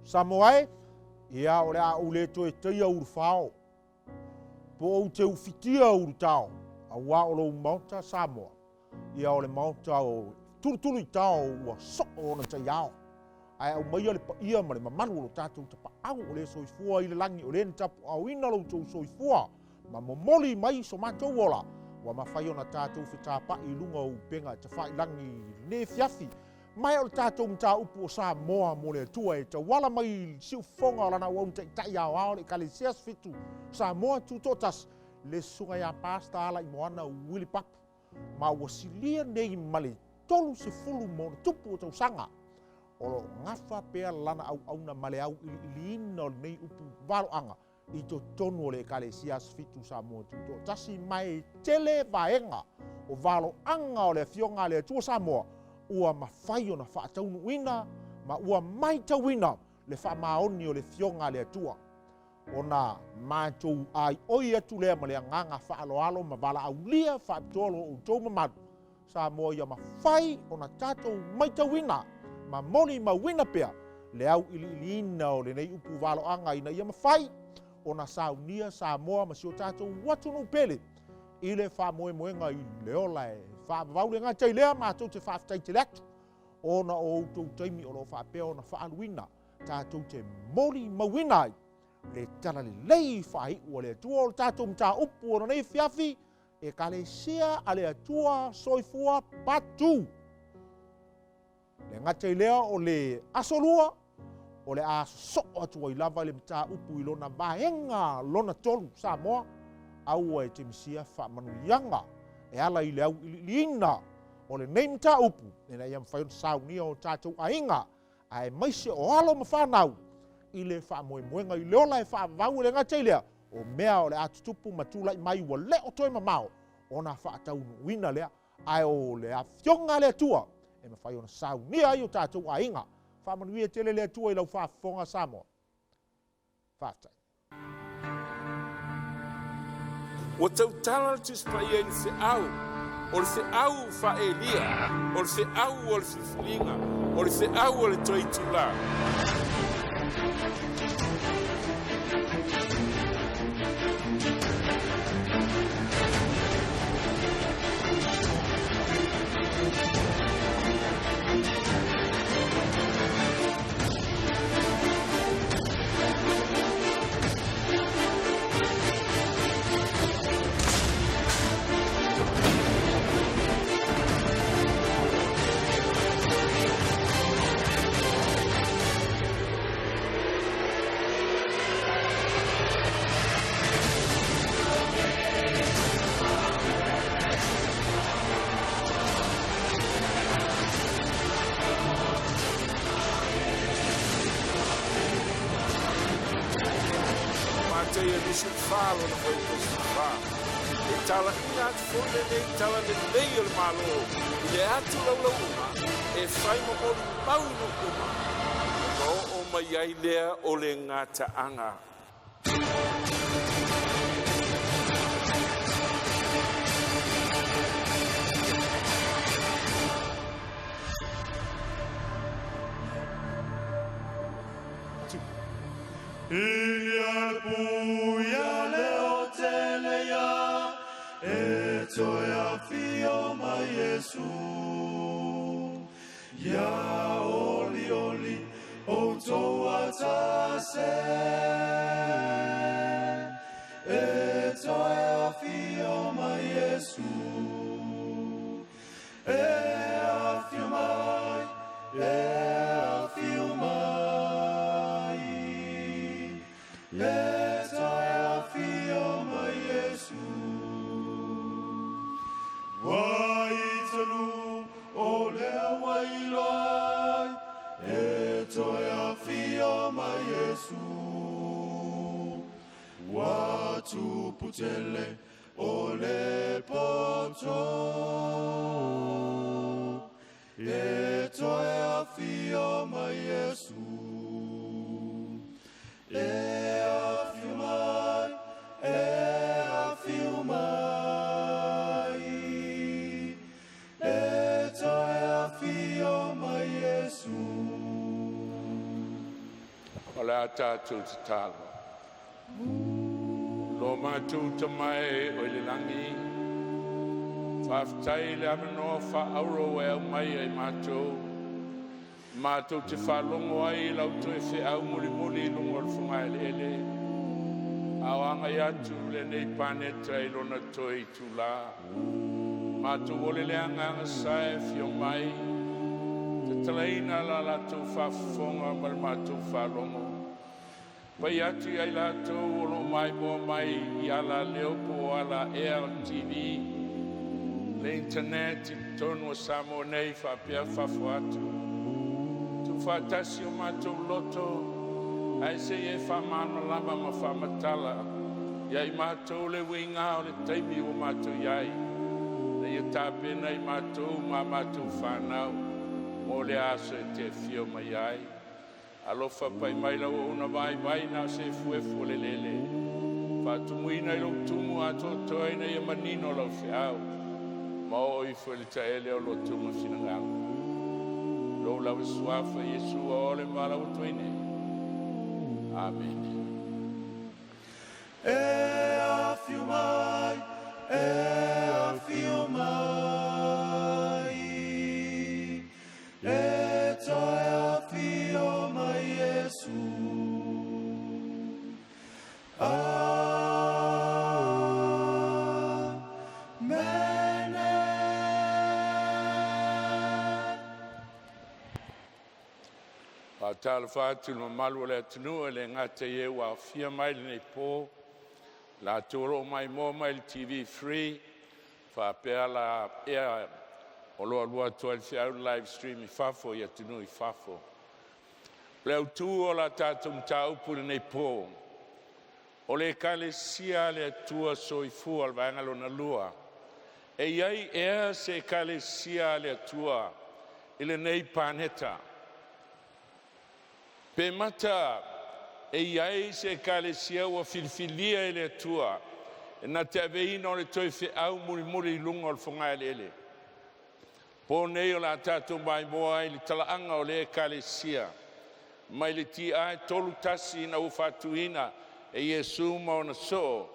Samoa ia o le a ule toe teia urufao. Po o te ufitia urutao. A wā o lo maunta Samoa. Ia o le maunta o tulu i tao ua so o na tai ao. Ai au mai le pa ia ma le mamalu o lo tātou ta pa au o le soifua i le langi o le tapu au ina lo tau soifua. Ma momoli mai so mātou ola. Wa mawhai o na tātou whitāpa i lunga o penga te whai langi ne fiafi. Mai o le tātou mta upu o Samoa mo le tua e ta wala mai siu fonga o lana wau te tai au ao le Ekalesia fitu. Samoa tutotas le sunga ya pasta ala i moana o Willie Papu. Ma wasilia nei male tolu se fulu mo tupu o tau sanga. O ngafa pea lana au na male au ili ina nei upu valo anga. I to tonu o le Ekalesia fitu Samoa tuto. Tasi mai tele vaenga o valo anga o le fionga le tua Samoa. Ua mawhai o na whaataunu wina, ma ua mai ta wina le whamaoni o le fionga le tua. O na mātou ai oi atu lea ma le nganga whaaloalo ma wala au lia whaapitolo o tau mamadu. Samoa ia mawhai o na tātou mai ta wina, ma moni ma wina pea, le au ili ina o le nei upu walo anga ina ia mawhai o na saunia Samoa ma sio tātou watu no pele. I le whamoemoenga i leola e whaavau le ngā tei lea mātou te whaafitai te leatu. O na o outou taimi o lo whaapea o na whaaluina, tātou te mori mawinai. Le tala le lei whai ua le atua o tātou mta upu o na nei fiafi, Ekalesia a le Atua Soifua Papu. Le ngā tei lea o le asolua, o le aso atua i lava le mta upu i lona vahenga lona tolu Samoa. Aua e te misia whaamanuianga e ala i le au iliina o le neimta upu e na iam whaion saunia o tātou ainga a e maise o alo ma whanau i le whaamoemoenga i leola e whaavau le ngatai lea o mea o le atutupu matula i mai ua le o toi mamao o na whaataunu wina lea ai o le a fionga le atua e ma whaion saunia i o tātou ainga whaamanuia tele le atua i lau whaafonga Samoa. Whaatai. O tau tala tis pa ia ni se au, o se au fa elia, o se au o se filinga, o se au o le toi tula. Falo na foi positiva. E tala ina fonde e tala le lei o malo. E atu la uma. E fai mo o mau no uma. No o mai ai lea o le ngata anga. Toya fio ma Yesu ya oli oli o toa tase toya fio ma Yesu afio mai afio mai toya fio ma Yesu. Waitalu o lea wailai e toia fio ma Yesu. Watu putele o le poto e toia fio ma Yesu. E afio mai, e afio mai. o le a tātou te talo. Lo mātou te mai o le langi, whaftai le amanoa whaaro e au mai ai mātou, mātou te whalongo ai lau toi whi au muli muli lungo le whungai le ele, awanga i atu le nei paneta i lona toi tula, mātou ole le anganga sae fio mai, te talaina la latou whafonga mal mātou whalongo. Pai atu ai latou olo mai mo mai i ala leopo ala Air TV, le internet i tonu o SAMOA nei whapea whafo atu. Tu whatasi o mātou loto, ai se e whamano lama ma whamatala, iai mātou le winga o le taimi o mātou iai, le ia tāpena i mātou ma mātou whanau, mo le aso e te fio mai ai. Alofa pai mai lau una vai na se fuefu le lele. Fatumuina i lau tumu ato toina i manino lau fiau. Mao i fuelita ele o lo tumu finangalo. Lau lau suafa Yesu a ole malau tuine. Amen. E a fiu mai, e toi a fiu mai Yesu. Tala whātu no malu le atunua le ngata e wa fia mai le po la toro mai mo mai le TV free whapea la ea o loa lua toa le live stream I fafo I atunu I fafo le autu o la tātou mta upu le po o le Ekalesia le Atua Soifua le vaengalo na lua e iai ea se Ekalesia le Atua I le nei paneta Pe mata e iai se Ekalesia ua filifilia I le Atua e na te aveina o le toi au muri I lunga o le whunga ele. Po nei o la tātou mai moa I le talaanga o le Ekalesia. Mai le ti ai tolu tasi na ufatuina e Yesu ma ona so.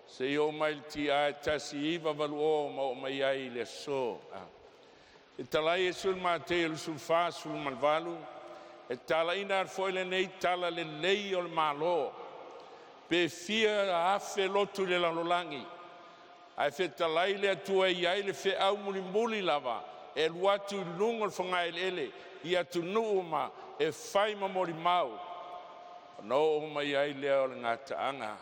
Se yo mai le ti ai tasi iwa valu o ma o mai ai le so. E talai Yesu le matei le sulfa sul malvalu. E tala ina ar foi le nei tala le lei o le malo. Pe fia a afe lotu le lalolangi. Ai fe talai le atua iai le fe au muli lava. E luatu lungo le whangai ele. I atu nuuma e whai mamori mau. No o mai ai lea o le ngata anga.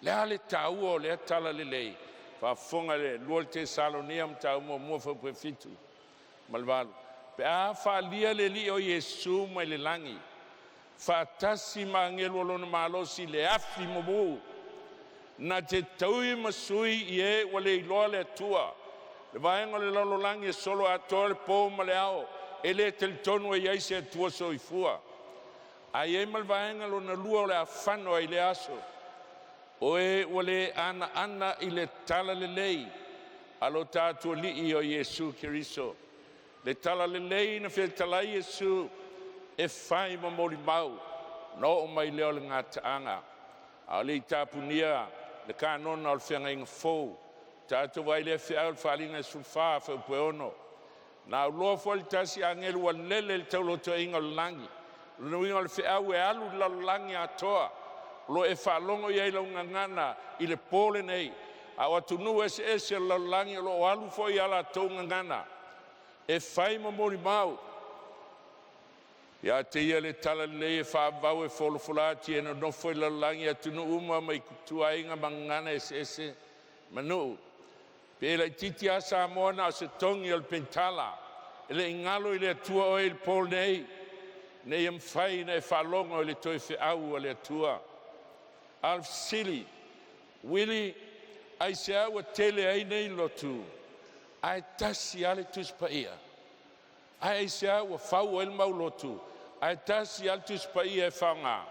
Lea le tau o lea tala le lei. Whafonga le lua te salonia mtau mua whapue fitu. Malvalu. Pe a whalia le li o Yesu mai le langi. Whatasi ma ngelu lona malosi le afi momu. Na te taui masui I e wale iloa le atua. Le vaenga le lalo langi e solo atoa le po ma le ao. E le tel tonu e iai se Atua Soifua. A e mal vaenga lona lua o le afano ai le aso. O e wale ana I le tala le lei. Alo tātua li o Yesu Kiriso. Le tala le lei na fe tala Yesu e whai mamori mau no o mai leo le ngata anga. A le tapunia le kanona o le whianga inga fōu. Tātou vai le whiau le whalinga sulfa whau peono. Na uloa fwali tasi angelu wa lele le tauloto inga le langi. Lunu inga le whiau e alu la langi atoa. Lo e whalongo iei lau ngangana I le pole nei. A watu nu ese la langi lo alu fo I ala tau ngangana. E whai mamori mau. Ia te ia le tala le e whaabau e wholofulati e no nofo I lalangi atunu uma mai kutua inga mangana ese manu. Pe la titi a SAMOA na se tongi al pentala. E le ingalo I le atua o il pol nei. Nei am whai na e whalonga o le toi au o le atua. Alf sili. Willie, ai se awa tele ai nei lotu. Ai tasi ale tus paia. Ai se awa fau el maulotu. Ai tasi ale tus paia e whanga.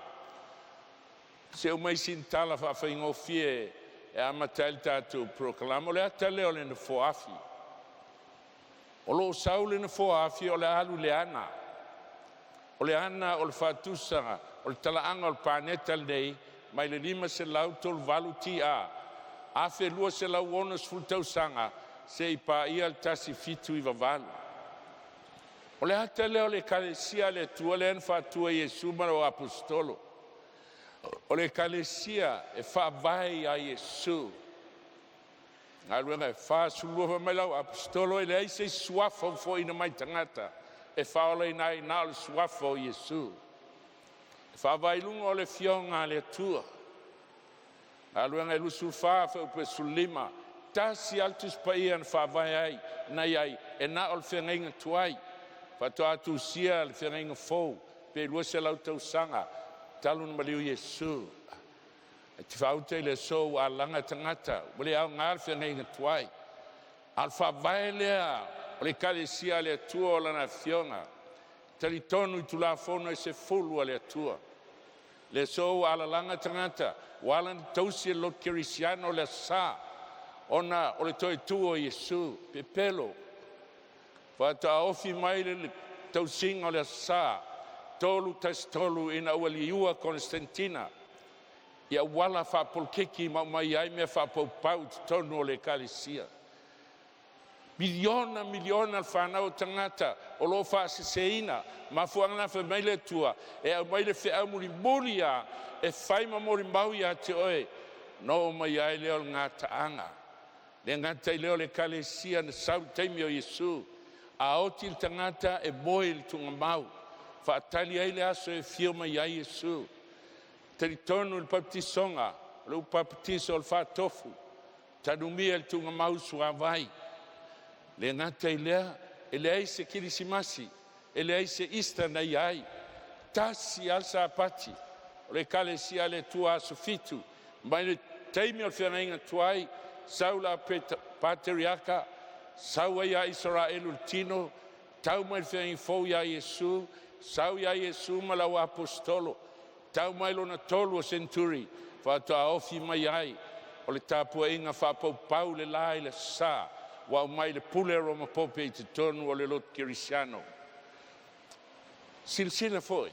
Se o mai sintala whawhaingo fie e amatal tātou proklamo le atale o le na foafi. O lo sau le na foafi o le alu le ana. o le ana o le whātusaga, o le talaanga o le pāneta nei, mai le 5 selau tolu valu tia, a whelua selau ona sfultausanga, se I pāia le tasi fitu I vavalu. O le hata leo le Ekalesia le tua le an whātua Iesu mara o apostolo. O le Ekalesia e whaavai a Iesu. Ngā ruenga e whāsulua mai lau apostolo e le aise suafo fo ina mai tangata. E whaola ina I nā o le suafo Iesu. E whaavai lunga o le fionga le tua. Ngā ruenga e lusu whaafa upe sulima. Tasi altus pa ia na whaavai ai, nai ai, e nā o le whengainga tuai. Whatoa atu sia le whengainga fōu, pe lua se lau tau sanga, talun maliu Iesu. E te whaute le sou a langa tangata, wale au ngā le whengainga tuai. Al whaavai lea, o le Ekalesia le atua o lana fionga. Tali tonu I tula whono e se fulu a le atua. Le sou a la langa tangata, walan tausi e lot kirisiano le sa. Ona o le toi tuo Iesu, pe pelo. Whata ofi mai le tausinga o le sa, tolu tas tolu ina ua liua Konstantina. Ia wala whapolkeki mai ai mea whapaupau tonu o le Ekalesia. Miliona al whanau tangata o lo whaseseina, ma fuangana wha mai le tua, e au mai le wheau muri a, e whaima mori maui a te oe, no mai ai leo ngā taanga. Le ngata I leo le Ekalesia na sau teimi o Iesu, a oti le tangata e moe le tunga mau, whaatali ai le aso e fio mai ai Iesu. Tari tonu le papitisonga, le upapitiso o le whaatofu, tanumia le tunga mau suavai. Le ngata I lea, e le aise kirisimasi, e le aise ista na iai, tasi alsa apati, o le Ekalesia le tua aso fitu, mai le teimi o le whengainga tuai, saula patriaka, saua ia Israelu tino, tau mai le whengainga fōu ia Iesu, sau ia Iesu malau apostolo, tau mai lona tolu o centuri, whātua ofi mai ai, o le tāpua inga whāpaupau le lai le sa, wa mai le pule roma pope I te tonu o le lot kirisiano. Silsila foi,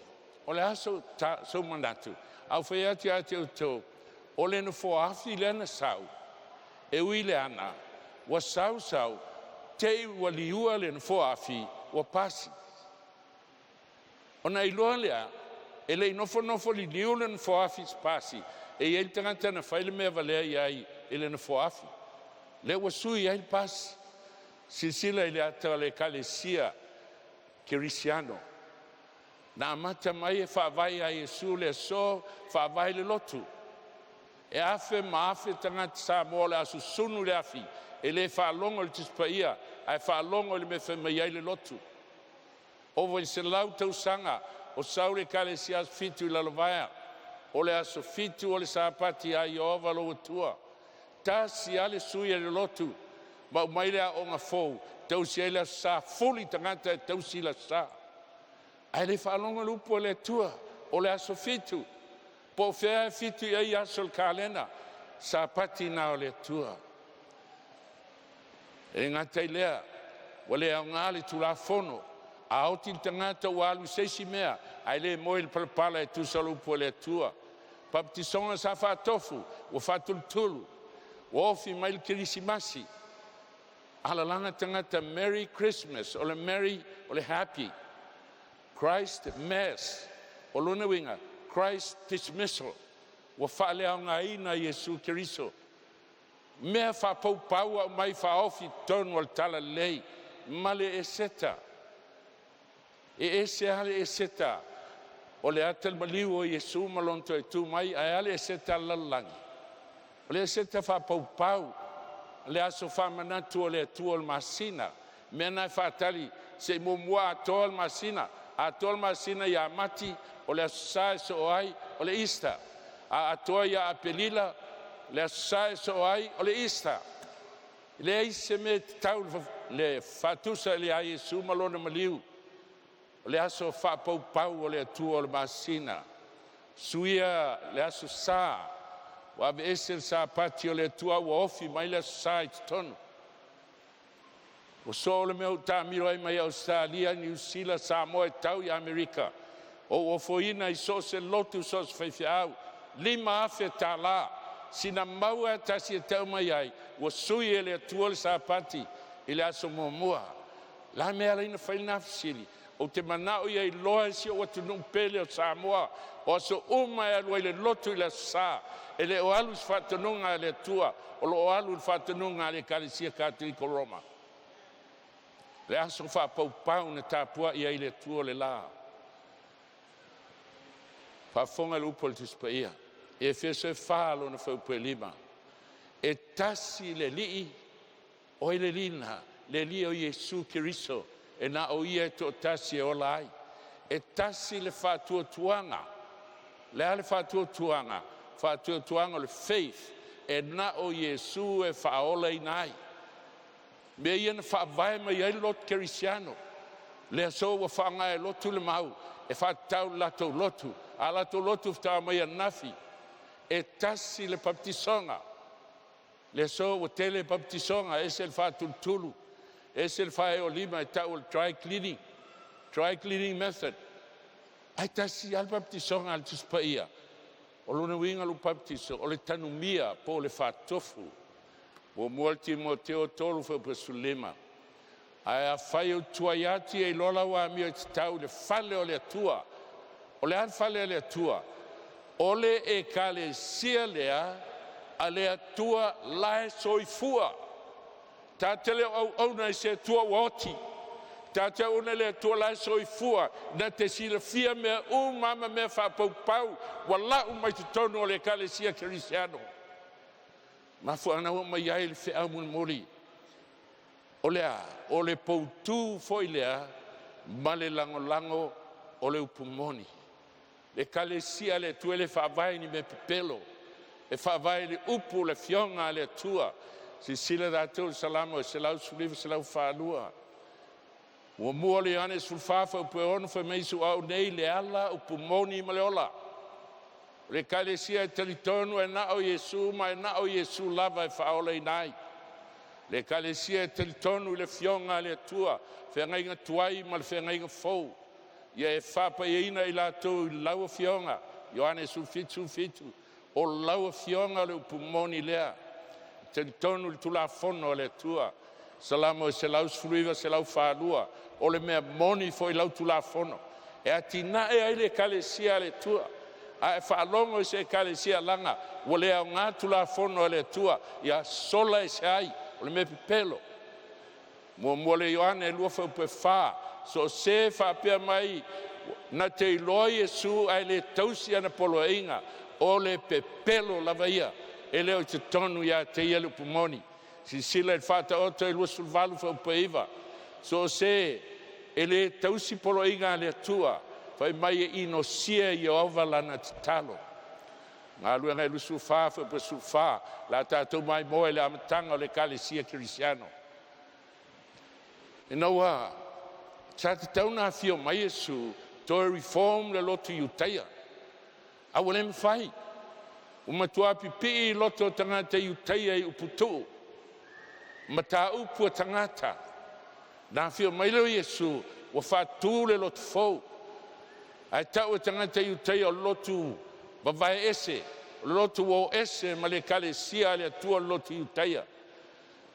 o le aso sau mandatu, au whaiati ate o tō, o le na foafi le ana sau, e ui le ana, wa sau, te wa liua le na foafi, wa pasi. O na iloa lea, e le nofo li liu le na foafi pasi, e il tangata na whaile mea valea iai, e le na foafi. Le wasui ai pas silsila ile ata le Ekalesia kirisiano na mata mai e whaavai a Iesu le so whaavai le lotu e afe maafe tangata SAMOA le asu sunu le afi e le whaalongo le tispaia ai whaalongo le me whamai ai le lotu ovo I se lau tau sanga o sau le Ekalesia fitu I lalovaya o le aso fitu o le sapati a Iova lo utua tasi ale sui ale lotu, ma mai lea o ngā fōu, tausi ele sa, fuli tangata e tausi la sa. Ai le whaalonga lupo le tua, o le aso fitu, po whea fitu ei aso le kālena, sa pati na o le tua. E ngatai lea, wale au ngā le tula fono, a oti tangata o alu seisi mea, ai le moe le palapala e tusa lupo le tua. Papitisonga sa whātofu, o whātultulu, ofi mai le kirisimasi. Ala langa tangata Merry Christmas, o le Merry, o le Happy. Christ Mass, o luna winga, Christ Dismissal. Wa whaale au ngā ina Iesu Kiriso. Mea whapau au mai whaofi tonu al tala lei. Male e seta. E se ale e seta. O le atal maliu o Iesu malonto e tu mai, ai ale e seta lalangi. Le se te whapaupau, le aso whamanatu o le atua o le masina, mea nai whaatali, se mumua atoa o le masina, atoa o le masina ia mati, o le aso sae so o ai, o le ista, a atoa ia apelila, le aso sae so o ai, o le ista. Le aise me tau le whatusa le a Iesu malona maliu, o le aso whapaupau o le atua o le masina, suia le aso saa, wa ese sa pati o le tua wa ofi mai le site tonu o so le meu tamiro ai mai Australia New Zealand Samoa tau I Amerika O foina I so se lotu so se whaiwhiau. Lima afe tā la. Sina maua tasi e tau mai ai. Wa sui e le atua le sāpati. I le aso mua. La mea reina whaina fsiri. O te manao i ai loa si o watu nung pele o Samoa. O aso uma e alua i le lotu i le sā. E le o alu si whatanunga le atua. O lo o alu whatanunga le Ekalesia Katoriko Roma. Le aso whapaupau na tāpua i ai le atua le la. Whafonga le upo le tispaia. E wheso e whaalo na whaupe lima. E tasi le lii o le lina. Le li o Yesu Kiriso. E na o ia to tasi e ola ai. E tasi le whatua tuanga. Le ale whatua tuanga. Whatua tuanga le faith. E na o Yesu e whaola i nai. Mea ia na whaavae mai ai lot Kerisiano. Le aso wa whaanga e lotu le mau. E whatau lato lotu. A lato lotu whtau mai a nafi. E tasi le baptisonga. Le aso wa tele baptisonga. E se le whatultulu. E se le whae o lima e tau le dry cleaning. Dry cleaning method. Ai tasi al baptisonga al tuspaia. O luna winga lu baptiso. O le tanumia po le whatofu. O mualti mo teo tolu whapasulema. Ai a whai o tuaiati e lola wa mio te tau le whale o le atua. O le an whale o le atua. O le Ekalesia lea a le atua Atua Soifua. Ta tele au na se atua woti. Ta te una le atua Atua Soifua. Na te sila fia mea mama mea whapau. Wala mai te tonu o le Ekalesia Kerisiano. Mafu ana o mai ai le whea muli. O le poutu foi lea, ma le lango o le upumoni. Le Ekalesia le tuele whaavai ni me pepelo. E whaavai le upu le fionga le atua. Si sila datou salamo e se lau suliva se lau whaanua. Ua mua le ane sulfafa upe ono wha meisu au nei le ala upumoni ma le ola. Le Ekalesia e talitonu e na o Yesu ma e na o Yesu lava e whaola i nai. Le Ekalesia e talitonu le fionga le atua. Whengainga tuai ma le whengainga fau. Ia e whapa i ina i latou i laua fionga. Ioane sulfitu. O laua fionga le upumoni lea. Talitonu le tulafono le atua. Salamo e se lau sfruiva se lau whanua. O le mea moni fo i lau tulafono. E atina e ai le Ekalesia le tua. A e whaalongo e se Ekalesia langa. O le au ngā tulafono le tua. Ia sola e se ai. O le me pepelo. Mua le Ioane e lua whaupe wha. So se whapea mai. Na te iloa Yesu ai le tausi ana polo inga. O le pepelo lava ia. E leo te tonu ia te ia le pumoni. Si sila e whata oto e lua sulvalu whaupe iwa. So se e le tausi polo inga le atua. Whai mai e ino sia i ova lana te talo. Ngā lua ngai lusu wha whaupe su wha. La tātou mai moe le amatanga o le Ekalesia Kerisiano. E naua, sa te tauna fio mai Yesu, toi reform le lotu iutaia. Awale me whai. Umatua pipi loto tangata iutaia i uputu. Mata upu tangata. Nā fio mai leo Yesu, wa whātū le lotu fau. Ai tau tangata iutaia o lotu bavai ese. Lotu o ese ma le Ekalesia le atua lotu iutaia.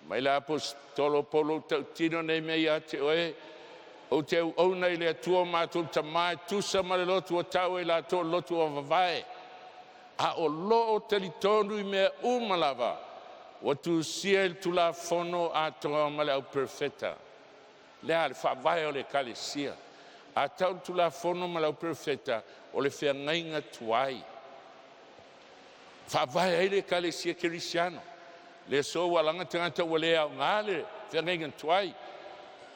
Mai la apostolo polo tino nei mei ate oe. O te au nei le atua mātou tamai tusa ma le lotu o tau e la to lotu o vavae. A o lo o talitonu i mea umalava. O tu sia il tu la fono a toa ma le au perfetta. Le ale whavae o le Ekalesia. A tau tu la fono ma le au perfetta o le whengainga tuai. Whavae ai le Ekalesia Kerisiano. Le so walanga tangata wale au ngale whengainga tuai.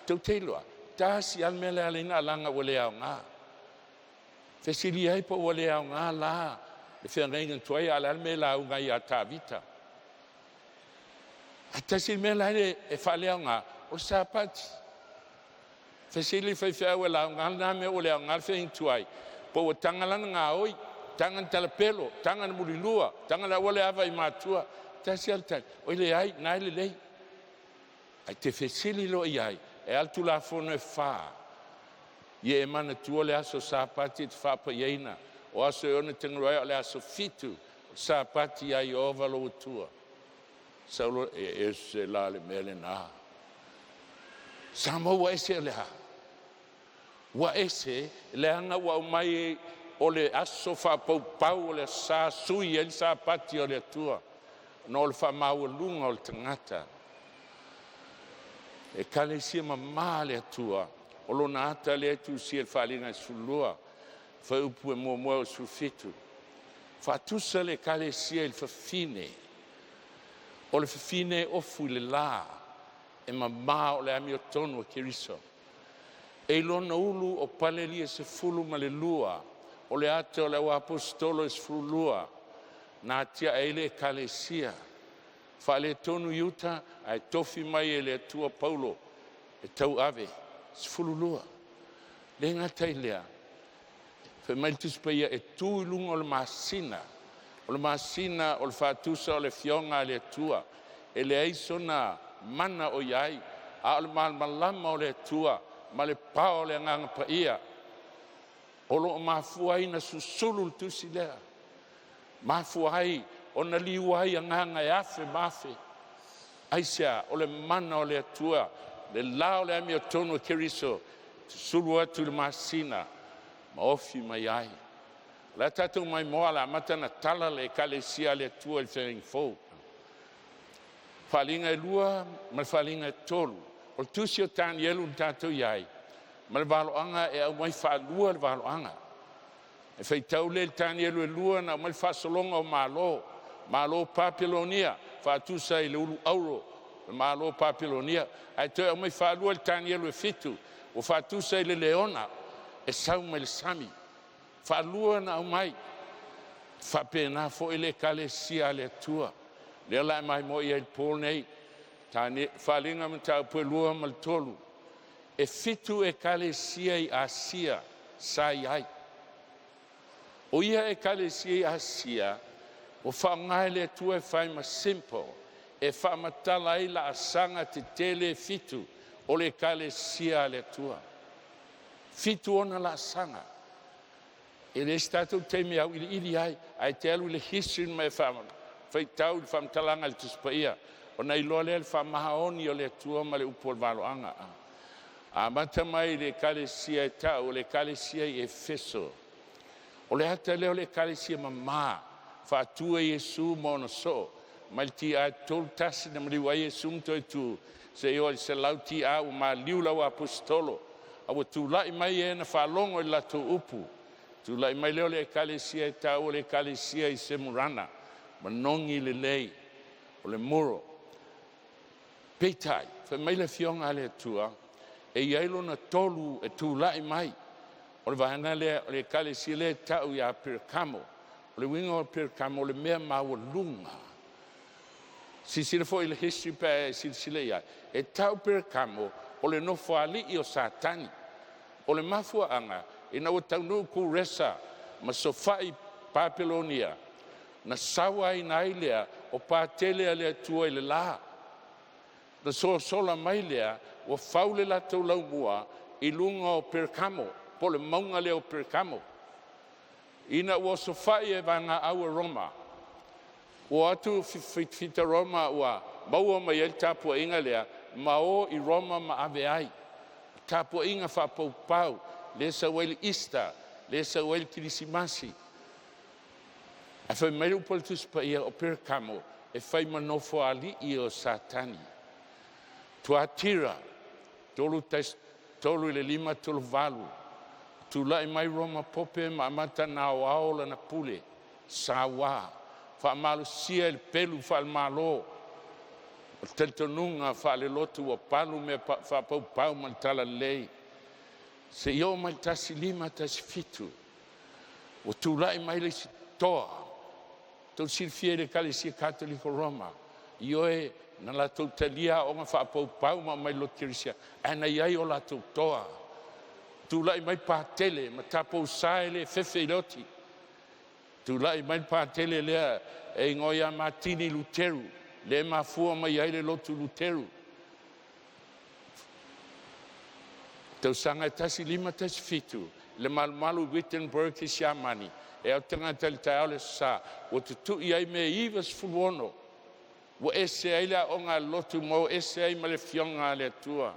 Tau teiloa. Tasi almele alina alanga wale au ngā. Fesili ai po wale au ngā la. Le whengainga tuai almele au ngā i a tāvita. A tasi mele ai e whale au ngā. O sāpati. Fesili whaiwhau wale au ngā nā me wale au ngā whengainga tuai. Po o tangalana ngā oi. Tangan talapelo. Tangan murilua. Tangan wale awa i mātua. Tasi altai. Oi le ai. Nai le lei. Ai te fesili lo i ai. E altu la fono e wha. Ia e mana tua le aso sapati te whapaiaina. O aso e ona tengorai o le aso fitu. Sapati ai o valo tua. Saulo e se la le mele na. Samoa ese le ha. Wa ese le anga wa mai o le aso whapau o le sa sui e le sapati o le tua. No le whamau lunga o le tangata. Ekalesia mamā le atua. O lona ata le atu si e whalinga i sulua. Whaupu e mua o sulfitu. Whatusa le ekalesia il whawhine. O le whawhine ofu le la. E mamā o le ami o tonu a kiriso. E lona ulu o palelia se fulu ma le lua. O le ata o le apostolo e se fulu lua. Nā tia e le ekalesia. Whale tonu iuta ai tofi mai e le atua Paulo. E tau ave. Sfulu lua. Le ngatai lea. Fe mai tuspaia e tui lunga o le masina. O le masina o le whatusa o le fionga le atua. E le aiso na mana o iai. A o le malama o le atua. Ma le pao le nganga pa ia. O lo mafuai na susulu tusi lea. Mafuai o na liuai a nganga e afe mafe. Aisia o le mana o le atua. Le lao le ami o tonu kiriso. Sulu atu le masina. Ma ofi mai ai. La tatou mai moa la matana tala le ekalesia le atua le whering fau. Whalinga e lua, ma whalinga e tolu. O tusi o tani elu ni tatou iai. Ma le waloanga e au mai whalua le waloanga. E whaitau le tani elu e lua na mai whasolonga o malo. Malo Papilonia. Whatusa i le ulu auro. Malo Papilonia. Ai toi au mai whalua le tani elu e fitu. O whatusa i le leona. E sau mai le sami. Whalua na au mai. Whapena fo i le ekalesia le atua. Le ala mai mo i el pōl nei. Tani whalinga ma tau pue lua ma le tolu. E fitu ekalesia i Asia. Sai ai. O ia ekalesia i Asia. O whaongai le atua e whai ma simple. E whamatala i la asanga te tele fitu. O le ekalesia le atua. Fitu ona la asanga. E le statou teimi au ili ai. Ai te alu le history mai whamana. Whaitau i whamtalanga le tuspaia. O nei loa le whamahaoni o le atua ma le upo le waloanga. A mata mai le ekalesia e tau. O le ekalesia i Efeso. O le hata leo le ekalesia mamā. Whātua Iesu mōna so. Mai ti a tolu tasi na mariwa Iesu mto e tu. Se io se lauti a u ma liulau apostolo. Awa tu lai mai e na whalongo i lato upu. Tu lai mai leo le ekalesia e tau o le ekalesia i Semurana. Manongi le lei. O le muro. Peitai. Wha mai le fionga le atua. E iailo na tolu e tu lai mai. O le vahana le ekalesia le tau i a Pirkamo. O le winga o Pirkamo o le mea maua lunga. Sisira fo i le history pa e sisila ia. E tau Pirkamo o le nofo ali i o satani. O le mafua anga. E na o taunu ku resa. Ma sofai Papilonia. Na sawa i nailea o pātelea le atua i le la. Na sola mai lea o faule la tau lau mua i lunga o Pirkamo. Po le maunga le o Pirkamo. Ina ua sofai e vanga aua Roma. O atu fita Roma ua maua mai el tapua inga lea. Ma o i Roma ma ave ai. Tapua inga whapau pau. Le sa wele Easter. Le sa wele Kirisimasi. A whai mai upol tuspa ia o Pirkamo. E whai manofo ali i o satani. Tuatira. Tolu i le 5 tolu valu. Tu lai mai Roma pope ma mata na aola na pule. Sawa. Wha malu sia il pelu wha al malo. O teltonunga wha le lotu o palu me wha pau man tala lei. Se io mai tasi 5 tasi fitu. O tu lai mai le si toa. Tau sirfie le Ekalesia Katoliko Roma. Io e na la tau talia o nga wha pau ma mai lo kirisia. Ana iai o la tau toa. Tu lai mai pātele, ma tapo saele fefe loti. Tu lai mai pātele lea e ngoia Martini Luteru. Le mafua mai aile lotu Luteru. Tausanga tasi lima tasi fitu. Le malu Wittenberg ki siamani. E au tangata le tai le sa. O tutu iai me ivas fuluono. Wa ese ai la onga lotu mo ese ai ma le fionga le atua.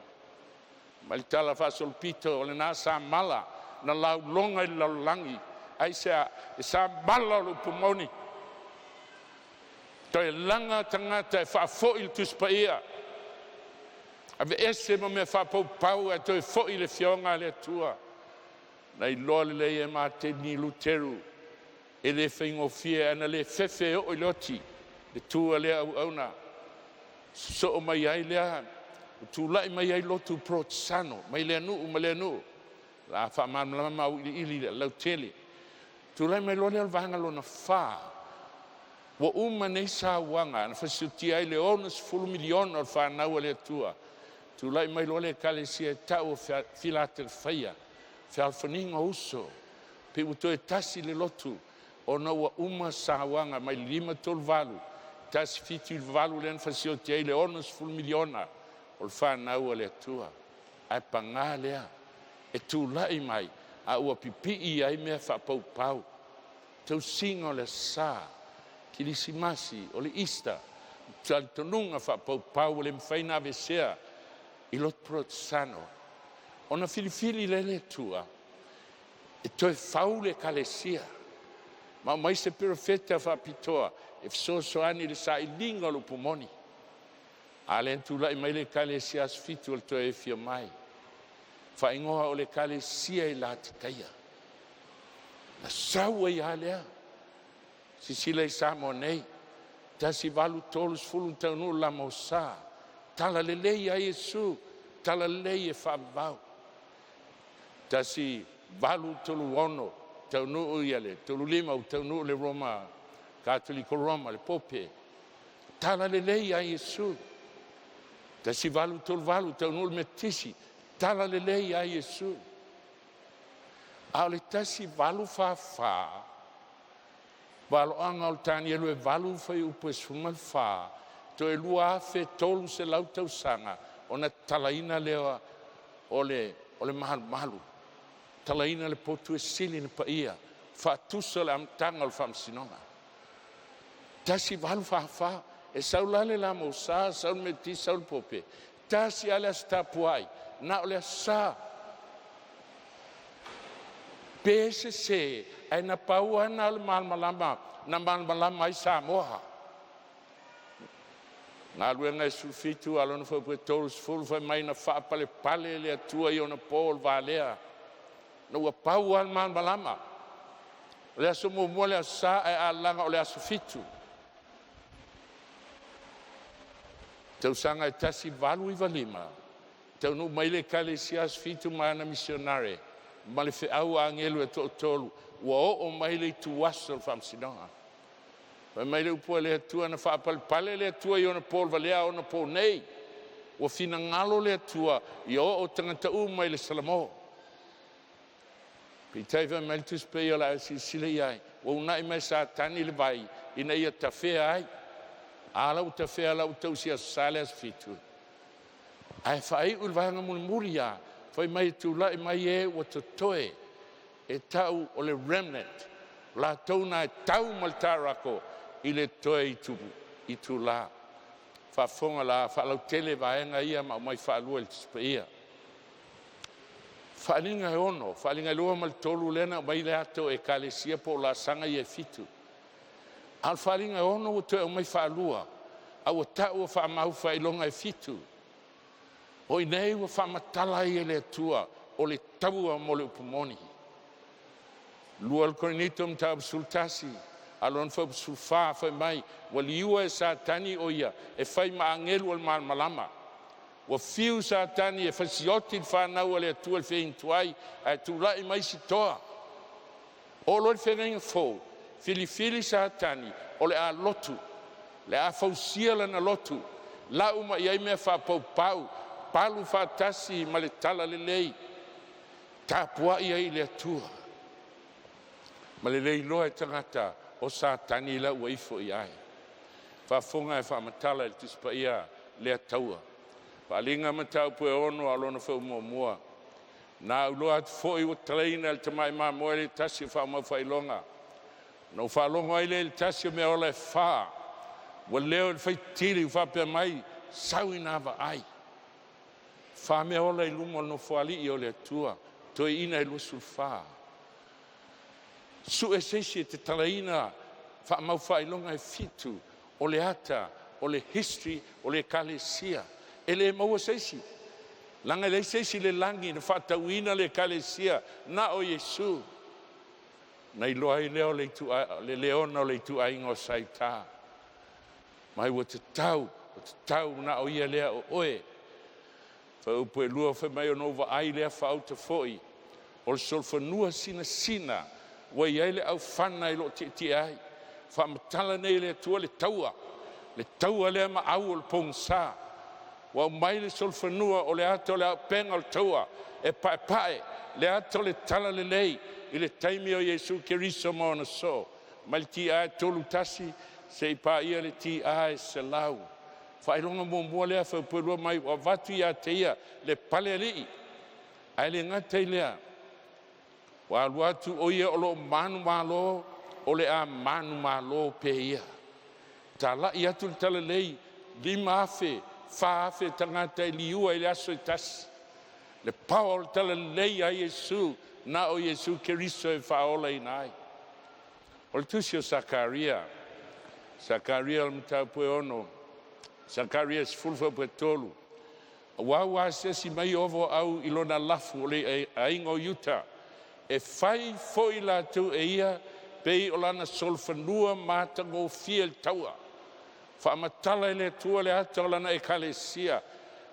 Ma le tala fasolpito o le nasa mala. Na lau longa i lau langi. Ai sa mala lo pumoni. Toi langa tangata e whaafo il tuspaia. Ave ese mo me whaapau e toi fo i le fionga le atua. Nei loa le e ma te ni luteru. E le whaingofia ana le fefe o i loti. Le tua le au auna. So o mai ai lea. Tu lai mai ai lotu protsano. Mai le anu, ma le anu. La whaamama mau ili lau tele. Tu lai mai lo le alvanga lo na wha. Wa uma nei sa wanga. Na whasiuti ai le onus 10 miliona o whanau le tua. Tu lai mai lo le Ekalesia e tau filate whaia. Whialwhaninga uso. Pe uto e tasi le lotu. O na wa uma sa wanga mai 5 tolvalu. Tasi fitu valu len whasiuti ai le onus 10 miliona. O whanau le tua. Ai panga lea. E tu lai mai. A ua pipi ai mea whapau pau. Tau singo le sa. Kilisimasi o le ista. Tal tonunga whapau pau le mwhaina vesea. I lot protsano. Ona filifili le tua. E toi whau le Ekalesia. Ma mai se profeta whapitoa. E fsoso ani le sa i linga lo pumoni. Ale tu lai mai le Ekalesia as fitu al toi e fia mai. Whaingoha o le Ekalesia i la tikaia. Na saua i alea. Sisila i SAMOA nei. Tasi valu tolus fulu taunu la mosa. Tala le lei a Yesu. Tala le lei e whavau. Tasi valu tolu ono. Taunu uiale. Tolu lima u taunu le Roma. Katoliko Roma le pope. Tala le lei a Yesu. Tasi valu tolu valu taunu le metisi. Tala le lei a Yesu. Ale tasi valu whawha. Valo anga o tani e lue valu fai upo e sumal wha. To e lua fe tolu se lau tau sanga. O na talaina lewa o le malu. Talaina le potu e sili na paia. Whatusa le amtanga o whamsinonga. Tasi valu wha. E saulale la mo sa, saul meti, saul pope. Tasi ale astapuai. Na o le sa. PSC ai na paua na le malmalama na malmalama ai SAMOA. Nga luenga e sulfitu alona fa pue tolus fulu fa mai na whaapale pale le atua i ona Paul valea. Na ua paua al malmalama. Le aso mua le asa e alanga o le aso fitu. Tau sanga e tasi valu i valima. Tau nu mai le Ekalesia as fitu maana missionare. Ma le wheau a ngelu e tolu. Ua o mai le tu wasal whamsinonga. Mai le upua le atua na whaapalpale le atua i ona Paul valea ona Paul nei. Ua fina ngalo le atua i o tangata mai le Salamo. Pitaiva mai le tuspei o la sile iai. Ua unai mai sa tani le vai. Ina ia tawhea ai. Ala u tawhea la u tausia sale as fitu. Ai whai ulvanga muri ia. Fai mai tu lai mai e o te toe e tau o le remnant. La tauna e tau maltarako i le toe i tu la. Whafonga la whalau tele vaenga ia ma mai whalua le tispa ia. Whalinga e ono, whalinga lua mal tolu lena mai le ato e Ekalesia po la sanga i e fitu. Al whalinga e ono o toe o mai whalua. Au o tau o whamau whailonga e fitu. O nei ua whamatala i le atua o le taua mo le upumoni. Lua al korinitum ta absultasi, alon fa absulfa fa mai, wali iua e sa tani o ia, e fai maangelu al malmalama. Wa fiu sa tani e fasioti whanau o le atua le whaintuai, e tulai mai si toa. O lo le whenenga fau, filifili sa tani o le a lotu, le a fausia lana lotu, la uma iai mea whapau pau, palu fatasi ma le tala le lei. Tapua ia i le atua. Ma le lei loa e tangata o sa tani la ua ifo i ai. Whafonga e whamatala e tispa ia le ataua. Whalinga matau pue ono alona whau mua. Na uloa atu fo'i o talaina le tamai mamoe le tasi o whaamawhailonga. Na o whaalonga ile le tasi o mea ola e wha. Wa leo le whaitiri o whapea mai, sau ina wa ai. Wha mea ola i lumo no whaali i o le atua, toi ina i lusul wha. Su e seisi te talaina, whaamawhailonga e fitu, o le ata, o le history, o le Ekalesia. E le maua seisi. Langa le seisi le langi na whatauina le Ekalesia na o Yesu. Na iloa i leo le leona o le tu aingo saita. Mai wa te tau na o ia lea o oe. Fa upo e lua wha mai o nova ai lea wha au te foi. O le solfanua sina. Wa iai le au whana i lo ti ai. Wha matala nei le atua le taua. Le taua lea ma au o le pongsa. Wa mai le solfanua o le ato le au penga o le taua. E pae. Le ato le tala le lei. I le taimi o Yesu Keriso mo na so. Mai le ti ai tolu tasi. Se i pa ia le ti ai se lau. Whailonga mua lea whapurua mai. Wa vatu ia te ia. Le pale alii. Ai le ngata i lea. Wa aluatu o ia o lo manu malo. O le a manu malo pe ia. Tala i atu le tala lei. Lima afe. Fa afe tangata i liua i le aso i tasi. Le pao o le tala lei a Yesu. Na o Yesu Keriso e whaola i nai. O le tusi o Sakaria. Sakaria le mtau pue ono. Sakaria si fulfa pue tolu. Wa sesi mai ovo au ilona lafu o le aingo yuta. E fai foi la tu e ia pei o lana solfanua matango fiel taua. Fa matala le tua le ata o lana Ekalesia.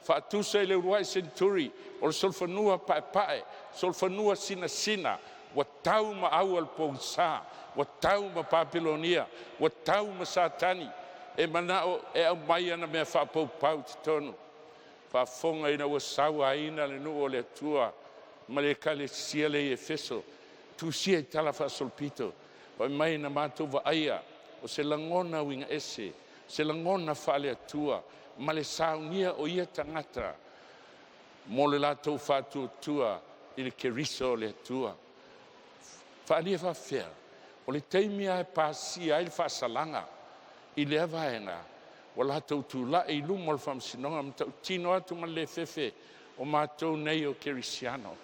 Fa tusa le ruai centuri o le solfanua pae. Solfanua sina. Wa tau ma au al pongsa. Wa tau ma Papilonia. Wa tau ma Satani. E manao e au mai ana mea fa pau te tonu. Fa fonga ina wa sawa ina le nu o le tua. Ma le Ekalesia le Efeso. Tu sia i tala fa solpito. Wa mai na mātou wa aia. O se langona winga ese. Se langona fa le atua. Ma le saunia o ia tangata. Mo le latou fatu tua. I le Keriso le atua. Fa alia fa fea. O le teimia e pasia i le fa salanga. I le avaenga. O latou tu la i lumo le famsinonga. Mtau tino atu ma le fefe. O mātou nei o Kerisiano.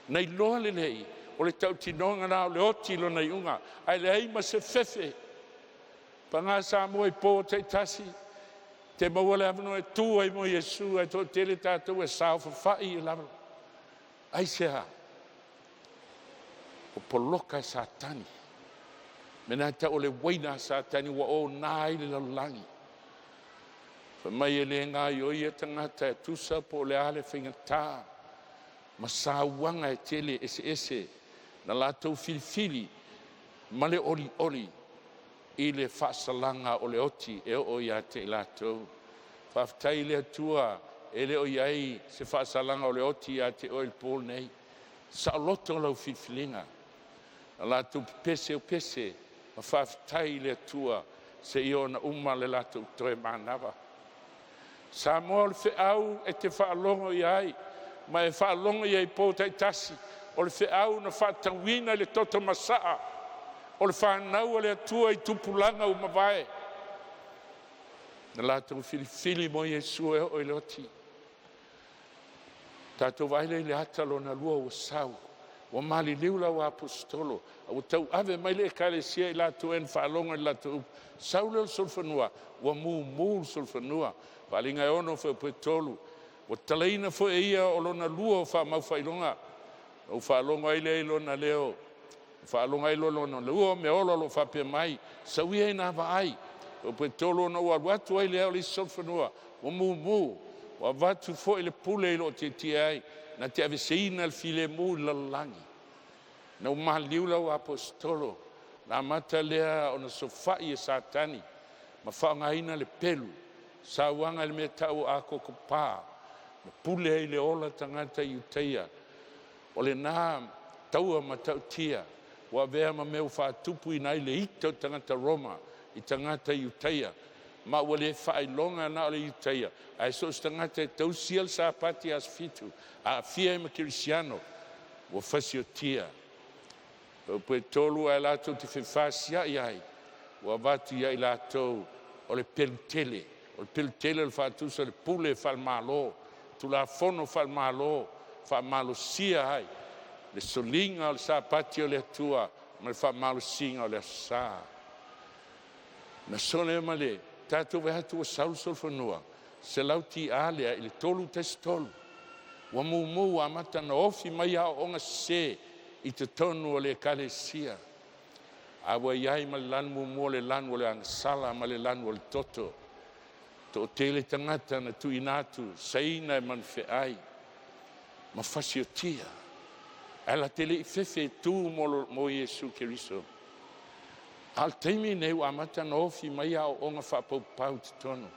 Nei loa le lei. O le tau tinonga na o le oti lo nei unga. Ai le eima se fefe. Pa ngā SAMOA i pō te tasi. Te maua le avano e tua i mo Yesu. Ai tō tele tātou e sao whawhai i lava. Ai sea. O poloka e Satani. Mena ta o le waina Satani wa o nai le lalangi. Fa mai e le ngā ioi e tangata e tusa po le ale whingatā. Ma sauanga e tele ese. Na lātou filifili. Ma le oli. I le whaasalanga o le oti e o ia te lātou. Whaftai le atua e le o iai se whaasalanga o le oti ia te o il pōl nei. Sa loto lau fifilinga. Na lātou pese o pese. Ma whaftai le atua se i o na uma le lātou toe mānawa. SAMOA le whiau e te whaalongo iai. Ma e whaalongo iai pōtai tasi. O le whiau na whaatawina le toto masaa. O le whanau le atua i tupulanga o mawae. Na lātou filifili mo Yesu e o iloti. Tātou waile le atalo na lua o sau. O mali liula o apostolo. O tau ave mai le Ekalesia i lātou en whaalonga i lātou. Sau leo solfanua. O mū solfanua. Palinga e ono whapue tolu. O talaina fo e ia o lona lua o whamau whailonga. O whaalonga i le ilona leo. Whaalonga ilo lona lua me olo lo whapea mai. Sauia i nā ai. O pue tolo na ua watu ai leo li solfanua. O mū. O watu fo i le pule ilo te ai. Na te aveseina al file mū lalangi. Na umahaliula o apostolo. Na mata lea o na sofai e Satani. Ma whaangaina le pelu. Sauanga le mea tau a koko pā. Na pule ai le ola tangata i uteia. O le nā taua ma tau tia. Wa vea ma meu whaatupu i nai le ito tangata Roma. I tangata i uteia. ma ua le fa'ailoga na o le itaia ae so o se tagata e tausia le sapati asifitu a'afia i makirisiano ua fasiotia o pe tolu ae latou te fefasia'i ai ua vatu ia i latou o le pelutele le fa'atusa le pule fa'alemālō tulafono fa'alemālō fa'amalosia ai le soliga o le sapati o le atua ma le fa'amalosiga o le asā na sole ma le tatou vai atu ua sausolfanua se lau tiā lea i le tolu tasitolu ua mumu amata na ofi mai a'oga se i te tonu o le ekalesia aua iai ma le lanu mumu o le lanu o le agasala ma le lanu o le toto to'otele tagata na tu'uina atu saina e manufe'ai ma fasiotia ae la te le'i fefe tu mo iesu keriso a le taimi nei ua amata na ofi mai a'oga fa'apaupau totonu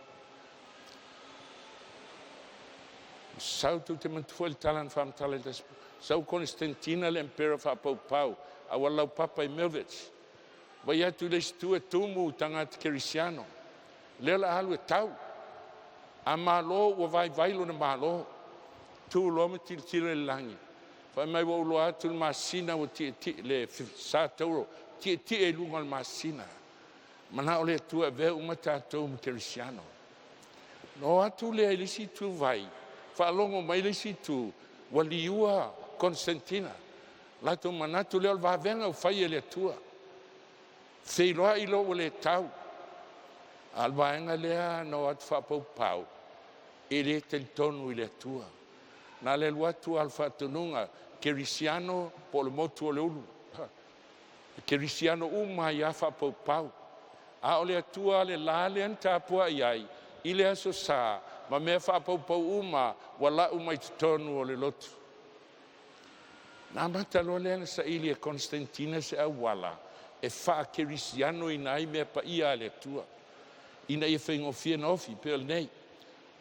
sau tu te mantua le tala na fa'amatala le tasipu sau Constantina le empera fa'apaupau aua lau papa i Melvich vai atu le situ e tumu tagata kerisiano lea la alu e tau a mālō ua vaivai na mālō tuloa ma tilitili le lagi fai mai ua uloa atu le masina ua ti'eti'i le satauro ti'eti'i e luga o le masina mana o le atua e vea uma tatou ma kerisiano no atu lea i le situ vai fa'alogo mai le situ ua liua Constantina latou manatu lea o le vavega u fai e le atua feiloa'i lo ua le tau a le vaega lea no atu fa'apaupau e lē talitonu i le atua na le alu atu a le fa'atonuga kerisiano po o le motu o le ulu kerisiano uma ia fa'apaupau a o le atua le la lea ni tapua'i ai i le aso sā ma mea fa'apaupau uma ua la'u mai totonu o le lotu na amata loa lea na sa'ili e Constantina se auala e fa'akerisiano ina ai mea pa'ia a le atua ina ia faigofia na ofi pe o lenei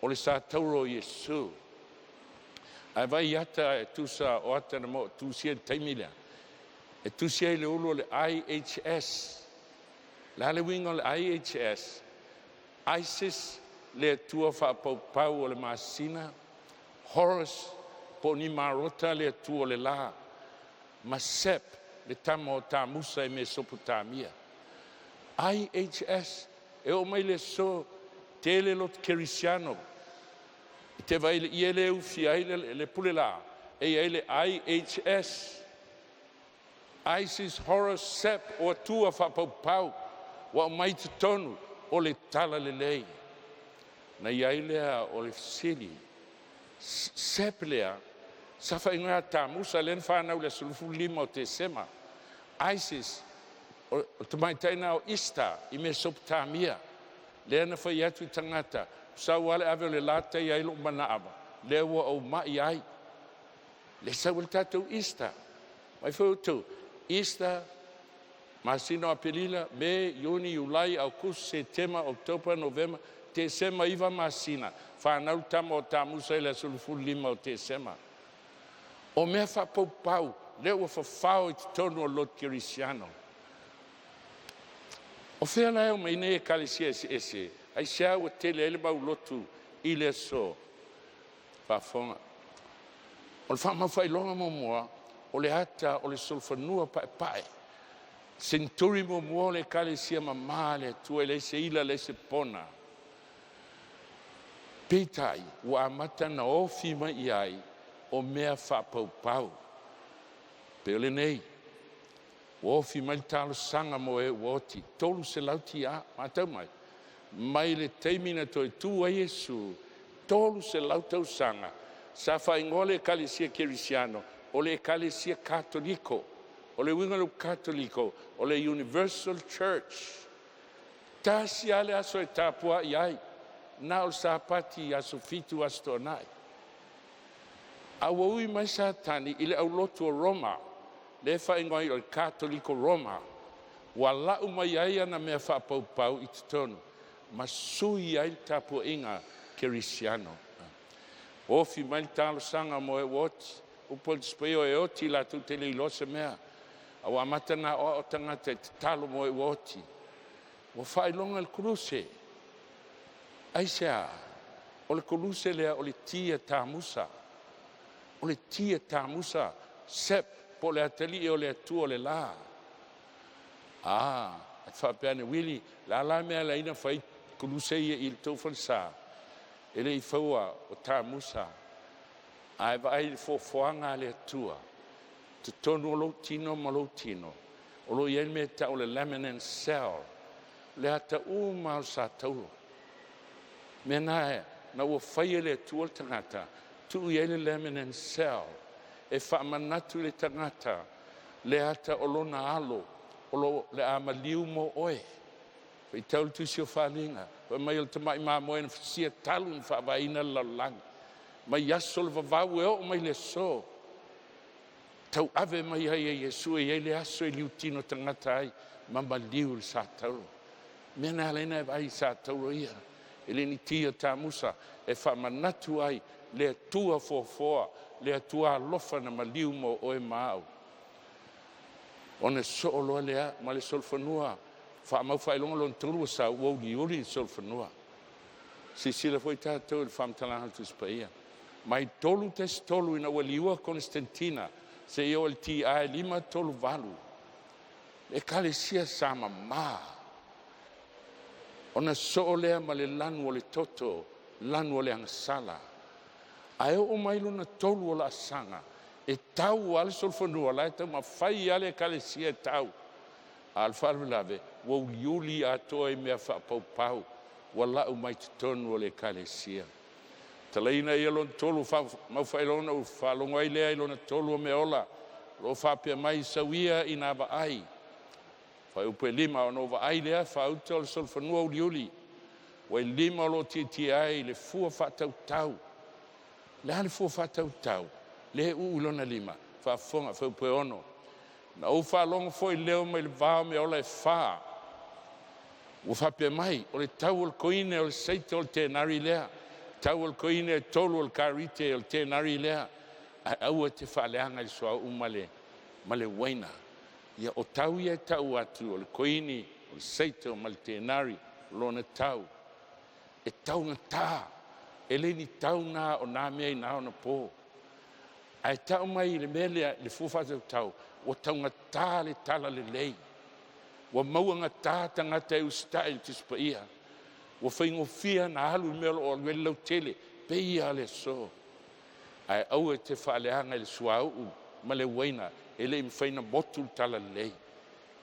o le sa tauro o iesu ae vai ata e tusa o ata na mo tusia le taimi lea e tusia ai le ulu o le IHS la le uiga o le IHS ISIS le atua fa'apaupau o le masina Horus po ni marota le atua o le la ma Sep le tama o tamusa i Mesopotamia IHS e o mai le so tele lot kerisiano te vai le ia le ufi ai le pule la e ai le IHS ISIS Horus Sep o atua fa'apaupau ua mai totonu o le tala lelei na iai lea o le fesili Sep lea sa fa'aigoa tamusa lea na fanau le asolufulima o tesema ISIS o tamaitaina o Easter i Mesopotamia lea na fai atu i tagata sau ale ave o le latai ai lo'o mana'ava lea ua auma'i ai le sau o le tatou Easter mai foi outou Easter masina o apelila me iuni iulai augustu setema oktoba novema tesema iva masina fanau tama o tamusa i le asolufulima o tesema o mea fa'apaupau lea ua fafao i totonu o lot kerisiano o fea la eo mai nei ekalesia ese ai sea ua tele ai le maulotu i le aso fa'afoga o le fa'amaufa'iloga momoa o le ata o le solofanua pa'epa'e senturi momoa o le ekalesia mamā le atua i le ese ila le ese pona peitai ua amata na ofi mai ai o mea fa'apaupau pe o lenei ua ofi mai le talosaga mo e ua oti tolu se lau tiā matau mai le taimi na toe tu ai iesu tolu se lau tausaga sa fa'aigoa le ekalesia kerisiano o le ekalesia katoliko o le uiga leu katoliko o le Universal Church tasi a le aso e tapua'i ai na o le sapati aso fitu aso to'anai aua ui mai sa tani i le aulotu o Roma le fa'aigoa i o le katoliko Roma ua la'u mai ai ana mea fa'apaupau i totonu ma sui ai le tapua'iga kerisiano ofi mai le talosaga mo e ua oti upo le display o e oti i latou teleiloa mea aua amata na o tagata e tatalo mo e ua oti ua fa'ailoga le kuruse Ai sea, o le koluse lea o le tia tamusa. O le tia tamusa, sep po le ateli o le atua o le la. At whapeane Willie, la mea la ina whai koluse ia i le tau whansa. E le I whaua o tamusa. Ai vai le fofoanga le atua. Te tonu o lo tino ma lo tino. O lo iei me ta o le lemon and cell. Le ata ma o sa tauro. Me na ua whaia le atua le tangata. Tu iei le lemon and cell. E whaamanatu le tangata. Le ata o lo na alo. O lo le amaliu mo oe. I tau tu si o whalinga. Wa mai o te mai maa moe na sia talu na whaawaina lalang. Mai yaso le vavau e o mai le so. Tau ave mai ai e Yesu e le aso e liu tino tangata ai. Mama liu le sa tauro. Mena alena e vai sa tauro ia. E le ni tia tamusa. E whaamanatu ai. Le atua fofoa. Le atua alofa na maliu mo oe maau. Ona so o loa lea ma le solfanua. Whaamau whailonga lon tulu sa uau ni uri solfanua. Si sila foi tātou le whamtalanga tu spaia. Mai tolu tes tolu ina waliua Constantina. Se io el ti a lima tolu valu. Ekalesia sama ma. Ona so o lea ma le lanu o le toto. Lanu o le angasala. Ai o mai luna tolu o la asanga. E tau ale solfanua la e tau ma fai ale Ekalesia e tau. Al farvelave, wo Yuli atoa e mea whapau wala u mai tonu o le Ekalesia. Talaina i alon tolu mau whailona u whalonga i lea ilona tolu o me ola. Lo whapea mai sawia i nā ai. Whai upe lima o no ai lea whauta o le solfanua u Yuli. Wai lima o lo tia ai le fua whatau tau. Le fua whatau tau. Le ilona lima. Whafonga whaupe ono. Na o whalonga foi leo mai le vāo me ola e whā. O whapea mai, o le tau o le koine o le seite o le tēnari lea. Tau o le koine e tolu o le karite o le tēnari lea. Au te whaleanga i soa ma le waina. Ia o tau ia tau atu o le koine o le seite o ma le tēnari lona tau. E tau na tā. E le ni tau nā o nā mea I nā o na pō. Ai tau mai le melea le fufata tau. O taunga tā le tala le lei. O mauanga tā tangata e ustai te spaia. O whaingofia na alu melo o ngelau tele. Peia le so. Ai au e te whaaleanga le suau ma le waina. E le mwhaina motu tala lei.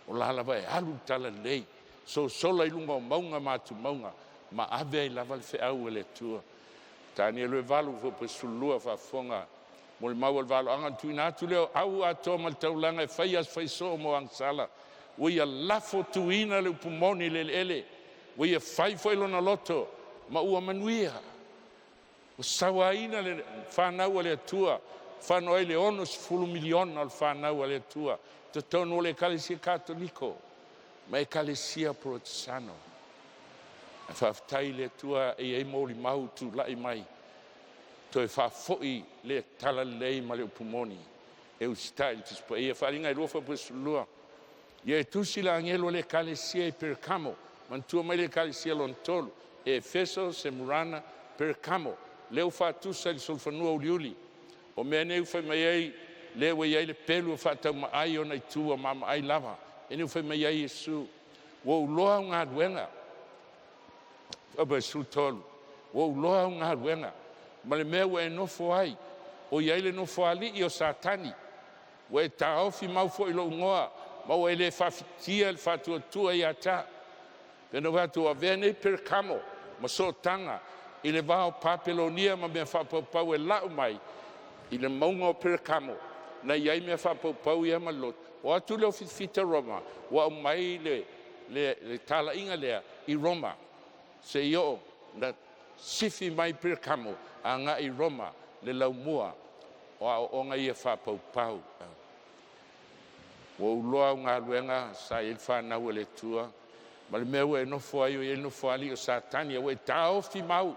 O la lava e alu tala lei. So sola I lunga o maunga matu maunga. Ma ave I lava le whiau e le tua. Tani e lue valu fo sulua whafonga. Mo le mau al valo anga tuina atu leo au ato mal taulanga e whaias whaiso mo angsala. Ui a lafo tuina le upumoni le ele. Ui a whaifo na loto ma ua manuia. O sawaina le whanau le atua. Whanau le onos fulu miliona al whanau le atua. Te tono le Ekalesia Katoliko. Ma Ekalesia Protestano. E whaftai le atua e moli mau tu lai mai. To e whafoi le tala lei ma le upumoni. E ustai te spa. E wharinga I rofa pusulua. Ia e tusi la angelo le Ekalesia e Percamo. Mantua mai le Ekalesia lontolo. E Efeso se Murana Percamo. Leo whatusa li solfanua uliuli. O mea neu whai mai ei. Leo e ei le pelu whatau ma ai o nei tua ma ai lava. E neu whai mai ei Yesu. Wo uloa ngā duenga. Aba Yesu tolu. Wo uloa ngā duenga. Ma le mea ua e nofo ai. O iai le nofo ali I o satani. Ua e taofi mau fo I lo ungoa. Ma ua e le whawhitia le whatuatua I ata. Pena watu a vene Percamo. Ma so tanga. I le vao Papelonia ma mea whapapau e lau mai. I le maunga o Percamo. Na iai mea whapapau I amalot. O atu leo fitfita Roma. Ua o mai le tala inga lea I Roma. Se io na sifi mai Percamo. Anga I Roma le laumua o nga ia whapau. O uloa ngā luenga sa I whanau le tua. Ma le mea ue nofo ai o e nofo ali o satani. O e tā ofi mau.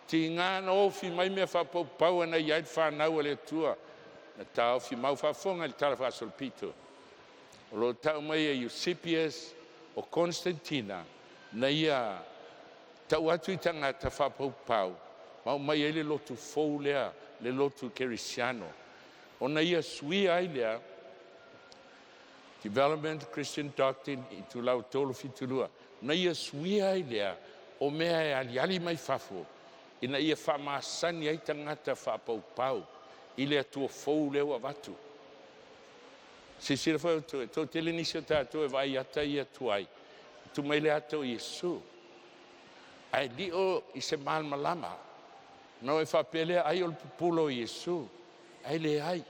Ti ngā na ofi mai mea whapau ana I ai whanau le tua. Na tā ofi mau whafonga le tala whasolpito. O lo tau mai e Eusebius o Constantina. Na ia tau atu I tangata whapaupau, mau mai ele lotu fou lea, le lotu kerisiano. Ona ia sui ai lea, Development Christian Doctrine I tulau tolu fitulua. Na ia sui ai lea, o mea e aliali mai fafo, ina ia whamasani ai tangata whapaupau, I le atua fou leo avatu. Sisira whau tō tele nisio tātou e vai ata I atuai, tu mai le ato Iesu. Ai li o I se malmalama, no e whapelea ai o le pupulo Iesu, ai le ai.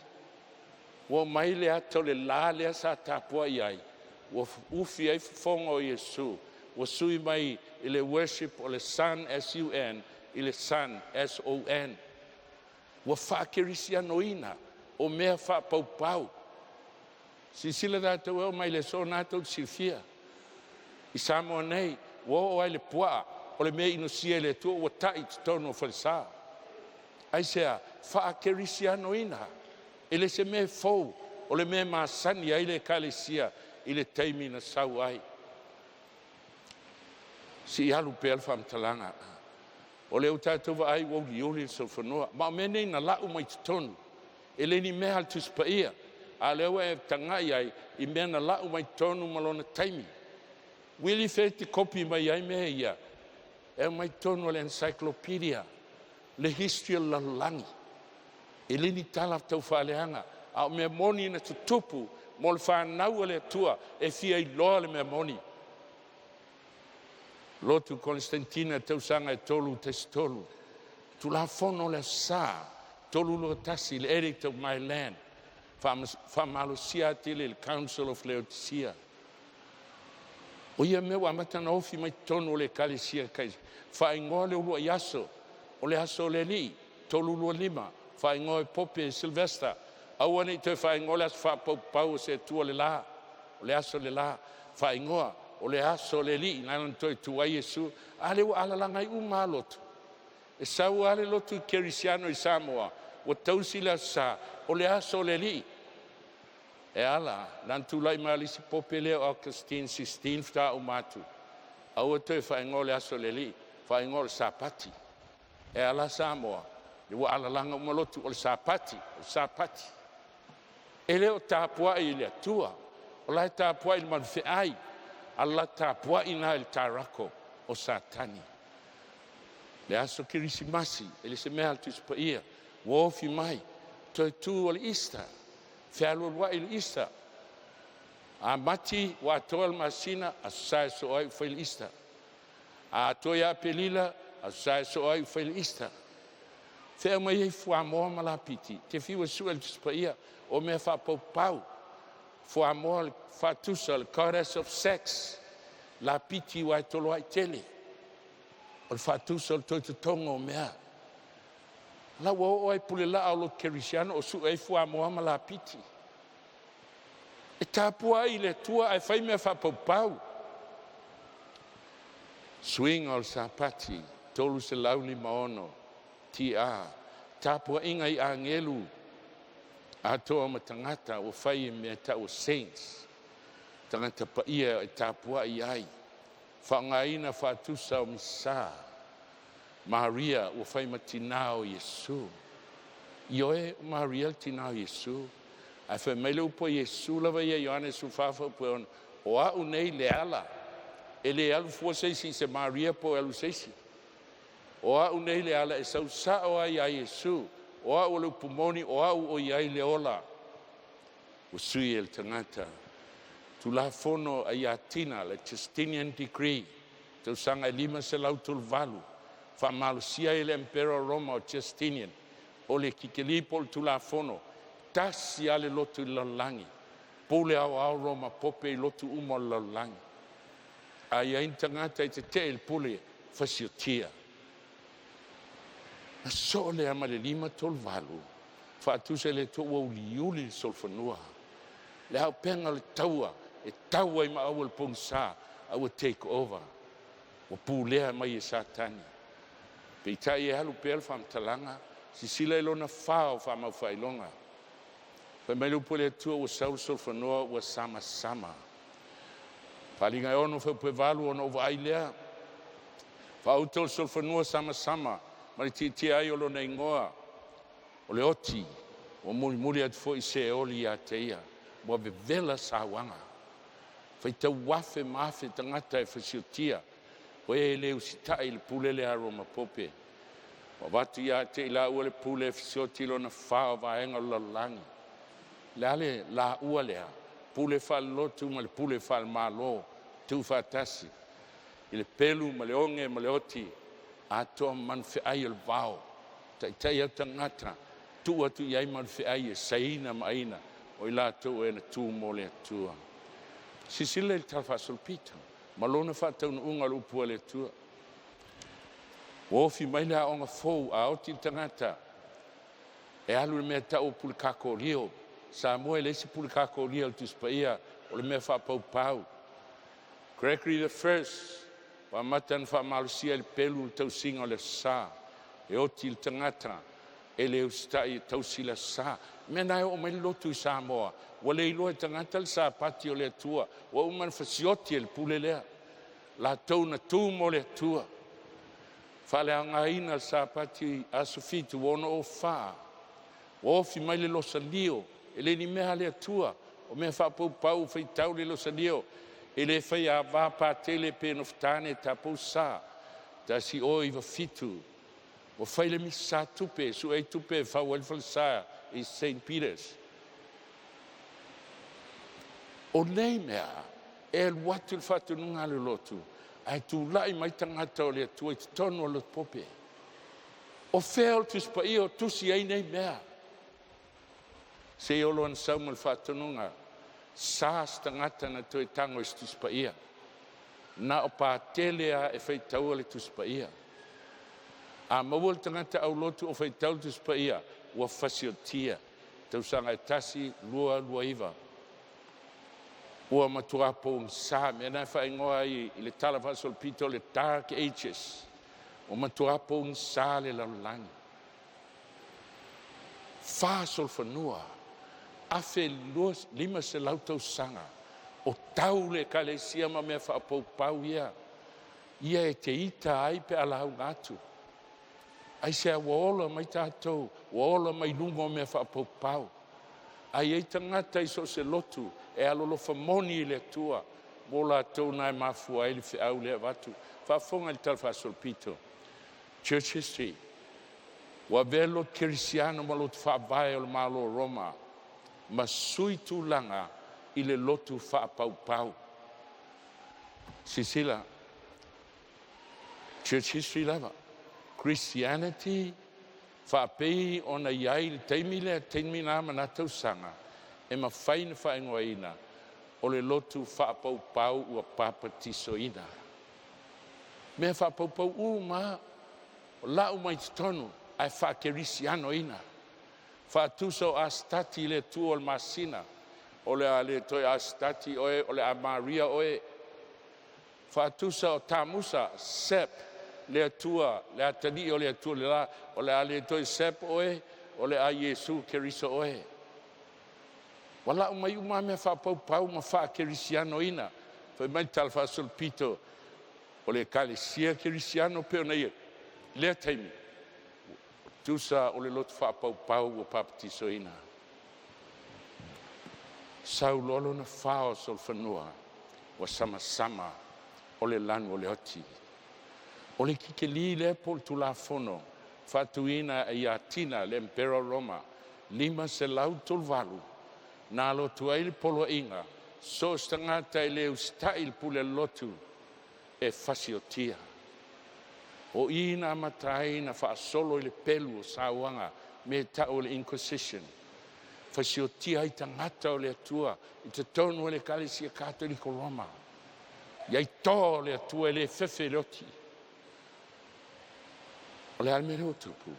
Wa mai le ato le la lea sa tāpua I ai, wa ufi ai whonga o Iesu, wa sui mai I le worship o le Son S-U-N, I le Son S-O-N. Wa whakerisia noina, o mea whapaupau. Sisila tātou eo mai le so nātou silfia. I Samoa nei, wa o ai le pua, o le mea inosia le tua, wa tai tono whalisa. Ai sea, whakerisia noina. Ele se me fou, o le mea maasani ai le Ekalesia, I le taimi na sau ai. Si alu pēl whamtalanga. O leo tātou wa ai wau lioli so whanua. Ma menei na lau mai tonu. Ele ni mea al tuspaia. A leo e tangai ai, I mea na lau mai tonu malona taimi. Willie te kopi mai ai mea ia. E mai tonu le encyclopedia. Le history lalangi. Ele ni tala tau whaleanga. A mea moni na tutupu, mo le whanau le tua, e fia I loa le mea moni. Lotu Konstantina tau sanga e tolu tes tolu. Tu la fono le sa, tolu lo tasi le edict of my land. Whamalusia tele le Council of Laodicea. O ia mea wamatana ofi mai tonu le Ekalesia kai. Whaingoa le ulua yaso, o le aso le li, tolu lua lima. Whaingoa e Pope Sylvester. Aua nei te whaingoa le aso whapaupau se tua le la, o le aso le la. Whaingoa. O le aso le li, nana toi tuai Yesu, ale wa alalanga I umalotu. E sau ale lotu kerisiano I Samoa, o tausi la sa, o le aso le li. E ala, nan tulai malisi pope leo Augustine 16 fta umatu. Aua toi whaingo le aso le li, whaingo le sapati. E ala Samoa, le wa alalanga umalotu o le sapati, o sapati. E leo tāpua I le atua, o lai tāpua I le manwhi ai, Allah tāpua ina el tarako o satani. Le aso kirisimasi, ele se mea altus pa ia, wofi mai, toi tu o le ista, whialo lua il ista. A mati wa atoa le masina, a sae so ai ufai le ista. A atoa ia pelila, a sae so ai ufai le ista. Whea mai ei fua moa malapiti, te fiwa su altus pa ia, o mea whapau. For amor fatusa, the goddess of sex, la piti wa tolo ai tele. O fatusa to tongo mea. La wo ai pule la au lo kerisiano o su ai fu amor ma la piti. E tapua I le tua ai fai me fa popau. Swing al sapati, tolu se lauli maono, tia, tapua inga I angelu. Atoa matangata o fai me ta o saints. Tangata pa ia e tāpua I ai. Whangaina whatusa o misa. Maria o fai matinao Yesu. Ioe Maria tinao Yesu. Ai whai meile upo Yesu lava ia Ioannes ufafa po on. O a unei le ala. E le alu fua seisi se Maria po alu seisi. O a unei le ala e sau sao ai a Yesu. O au le pumoni, o au o iai le ola. O sui el tangata. Tu la fono a iatina, le Justinian decree. Tau sanga 5 se lautul valu. Fa malusia el Emperor Roma o Justinian. O le kikilipol tu la fono. Tasi ale lotu lalangi. Pole au Roma pope lotu umo lalangi. A iain tangata I te te el pole fasiotia. Na so le amale 5 tol valu. Fatu se le toa uliuli sol fanua. Le au penga le taua. E taua I ma awal pongsa. I will take over. O pulea mai e satani. Peitai e halu pel fam talanga. Si sila ilona fao fama failonga. Pai mai lupo le tua o sau sol fanua o sama. Palinga ono fe pe valu ono vai lea. Whautol sol whanua sama, ma le titia ai o lona ingoa, o le oti, o muri atu fo i se oli a te ia, mo vela sa wanga. Whaitau wafe mafe tangata e whasiotia, o e le usitai le pulele a Roma pope. O watu ia te ila ua le pule whasioti lona whao vaenga lalangi. Le ale la ua lea, pule whal lotu ma le pule whal malo, tu whatasi. I le pelu ma le onge ma le oti, atoa manwhi ai al vao. Tai au tangata, tu atu iai manwhi ai e saina ma aina, o ila tau e na tu mo le atua. Sisile le talfasol pita, malona whatauna unga lupua le atua. Wofi mai le aonga fou a oti tangata, e alu le mea tau pulikako rio, SAMOA le si pulikako rio tu spaia, o le mea whapau pau. Gregory the First, wa matan fa malusia le pelu tau singa le sa e oti le tangata e le ustai tau sila sa me nai o mai lotu i SAMOA wa le ilo e tangata le sa pati o le atua wa uman fasioti le pule lea la tau na tu mo le atua fa le angaina le sa pati a sofitu wono o fa o fi mai le losalio e le ni mea le atua o mea fa pau fai tau le losalio e le fai a va pa tele pe noftane tapu sa ta si oi va fitu o fai le misa tupe su e tupe fa wel falsa i St. Peter's o nei mea e il watu il fatu nunga le lotu ai tu lai mai tangata o le tu e tono le pope o fel tu spa io tu si ai nei mea se io lo ansamo il fatu nunga sas tangata na toi tango istus pa ia na o pa telea e fai tau le tus pa ia a mawul tangata au lotu o fai tau tus pa ia ua fasiotia tau sanga e tasi lua iwa ua matua po sa me na fai ngoa i le tala sol pito le dark ages o matua po sa le lalangi fa sol fanua afe lima se lautau sanga o tau le Ekalesia ma mea whaapau ia e te ita ai pe alau ngatu ai se a waola mai tātou waola mai lungo mea whaapau ai e tangata i so se lotu e alolo whamoni le tua mo la tau nai mafua ele whi au le watu whaafonga le talfasol pito church history wa velo kirisiano ma lo whaavae o le malo Roma ma sui tūlanga i le lotu whaapau. Sisila, church history lava, Christianity, whaapei ona iai le teimina manatau sanga, e ma whaina whaingoaina, o le lotu whaapau ua papatisoina. Mea whaapau ma, o lau mai tonu, ai whaakerisiano ina. Fatuso astati le tuol masina ole ale toi astati oe ole a Maria oe fatusa o tamusa sep le tua le atani ole tua le la ole ale toi sep oe ole a Yesu keriso oe wala umai umame fa pau ma fa kerisiano ina foi mai tal fa sul pito ole Ekalesia kerisiano pe ona le taimi tusa o le lotu whaapau o papatisoina. Sau lolo na whao sol whanua wa sama o le lanu o le oti. O le kikeli le pol tu la fono whatuina e atina le Impero Roma 5 se lau tolvalu na lo tuai le polo inga so stangata i le ustai pule lotu e fasiotia. O ina matai na whaasolo i le pelu o sauanga me tau le Inquisition. Fasiotia i tangata o le atua i te tonu le Ekalesia Katoliko Roma. Iai tō le atua le fefe roti. O le almere o tupu.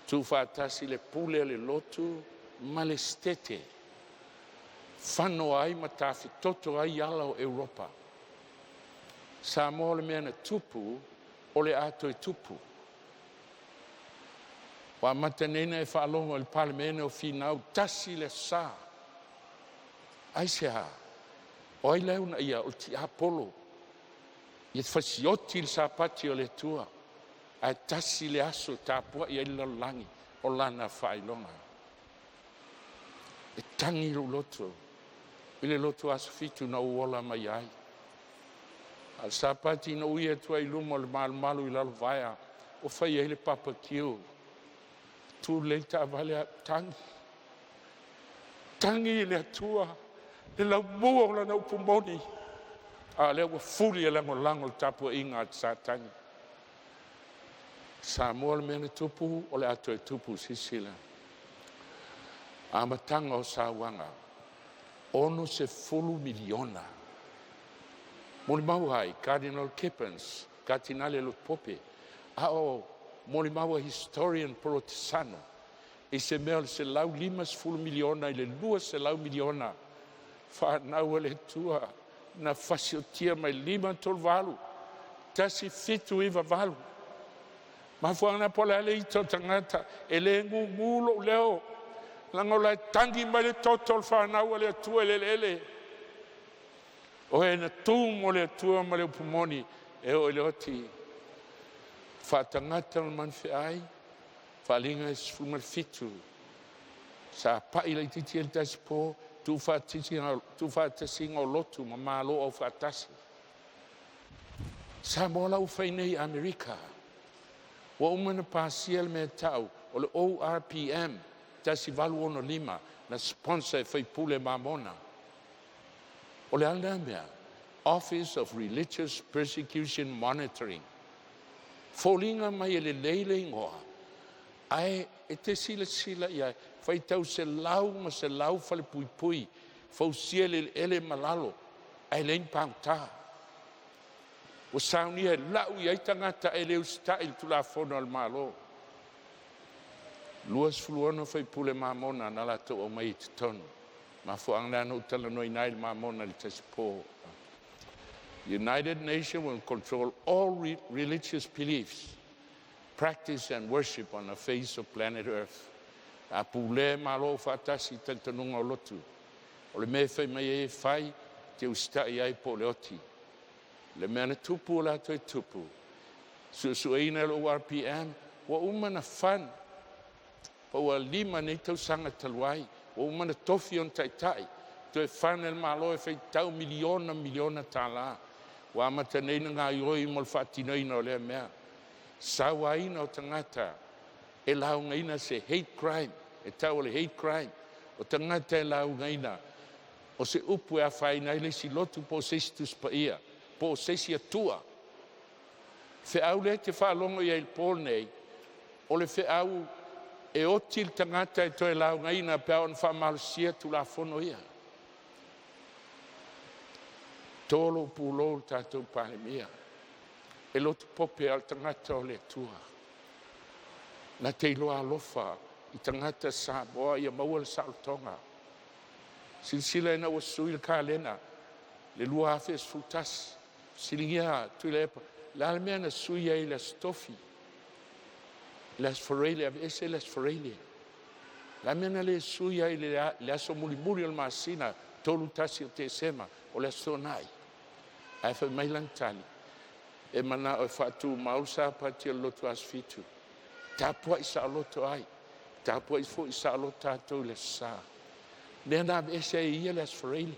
Tu whaatasi le pule le lotu ma le stete. Whano ai matafi toto ai ala o Europa. SAMOA le mea na tupu o le ato e tupu. Wa matanena e whaalonga le palemene o finau tasi le sa. Ai se ha. O ai leuna ia o ti apolo. Ia fasioti le sapati o le tua. Ai tasi le aso tapua ia ilalangi o lana whailonga. E tangi lo loto. Ile loto aso fitu na uola mai ai. Al sapati na uia tua ilumo le malu ilalo vaia. O whai ele papa kiu. Tu leita vale tangi. Tangi le atua. Le lau mua o lana upumoni. A leo wa fuli e lango tapu inga at sa tangi. Samoa le mena tupu o le ato e tupu sisila. A matanga o sa wanga. Ono se fulu miliona. Moli mauhai, Cardinal Kippens, Cardinale Lupope. A o moli maua historian protestano. E se mea se lau 5 miliona, i le 2 miliona. Whanau le tua. Na fasiotia mai 5 tolvalu. Tasi fitu iwa valu. Ma fuana pola le ito tangata. E le ngulo leo. Lango lai tangi mai le totol whanau le tua ele. O e na tumo le tua ma le upumoni. E o le oti. Whatangata man ai. Whalinga e sfumal fitu. Sa pai le titi el tasi po. Tu whātasinga o lotu ma mālo o whātasi. Samoa lau whainei Amerika. Wa umana pāsiel me tau o le ORPM tasi valu ono 5 na sponsor e whaipule mamona. O le ala mea Office of Religious Persecution Monitoring. Fōlinga mai e le leile ingoa. Ai e te sila ia fai tau se lau ma se lau fale pui fau siele ele malalo ai lein pauta o saunia e lau ia tangata ele usta il tula fono al malo luas fuluono fai pule mamona na la to o mai ton ma fo angna no tala no inai mamona le tespo. United Nations will control all religious beliefs, practice and worship on the face of planet Earth. A pule malo fatasi tantanunga lotu. O le me fai mai e fai te ustai ai po le oti. Le mena tupu la toi tupu. Susueina lo RPM wa umana fan. Pa wa 5 nei tau sanga taluai. Wa umana tofi on taitai. Toi fan el malo e fai tau miliona tala. Wa amata nei nga ioi mol fatinoina o le mea. Sawaina o tangata. E laungaina se hate crime, e tau le hate crime. O tangata e laungaina, o se upu e a whaina ele si lotu po sestus pa ia, po sesi atua. Fe au le te whalongo ia il pol nei, o le fe au e otil tangata e toi laungaina pe au na whamalusia tu la fono ia. Tolo pulo tatou palemia, e lotu pope al tangata o le tua. Na te loa alofa i tangata Samoa ia maua le Saltonga. Silsila ina wa sui le kalena, le lua afe sfultas, silingia tui le epa. La almea na sui ai le stofi, le asfarelia, ese le asfarelia. La almea na le sui ai le aso mulimuri al masina, tolu tasi o te sema, o le astonai. Afe mai lantali, e mana o fatu mausa pati al lotu asfitu. Tapua isa loto ai. Tapua ifo isa lota to le sa. Nena ese ia le asfrele.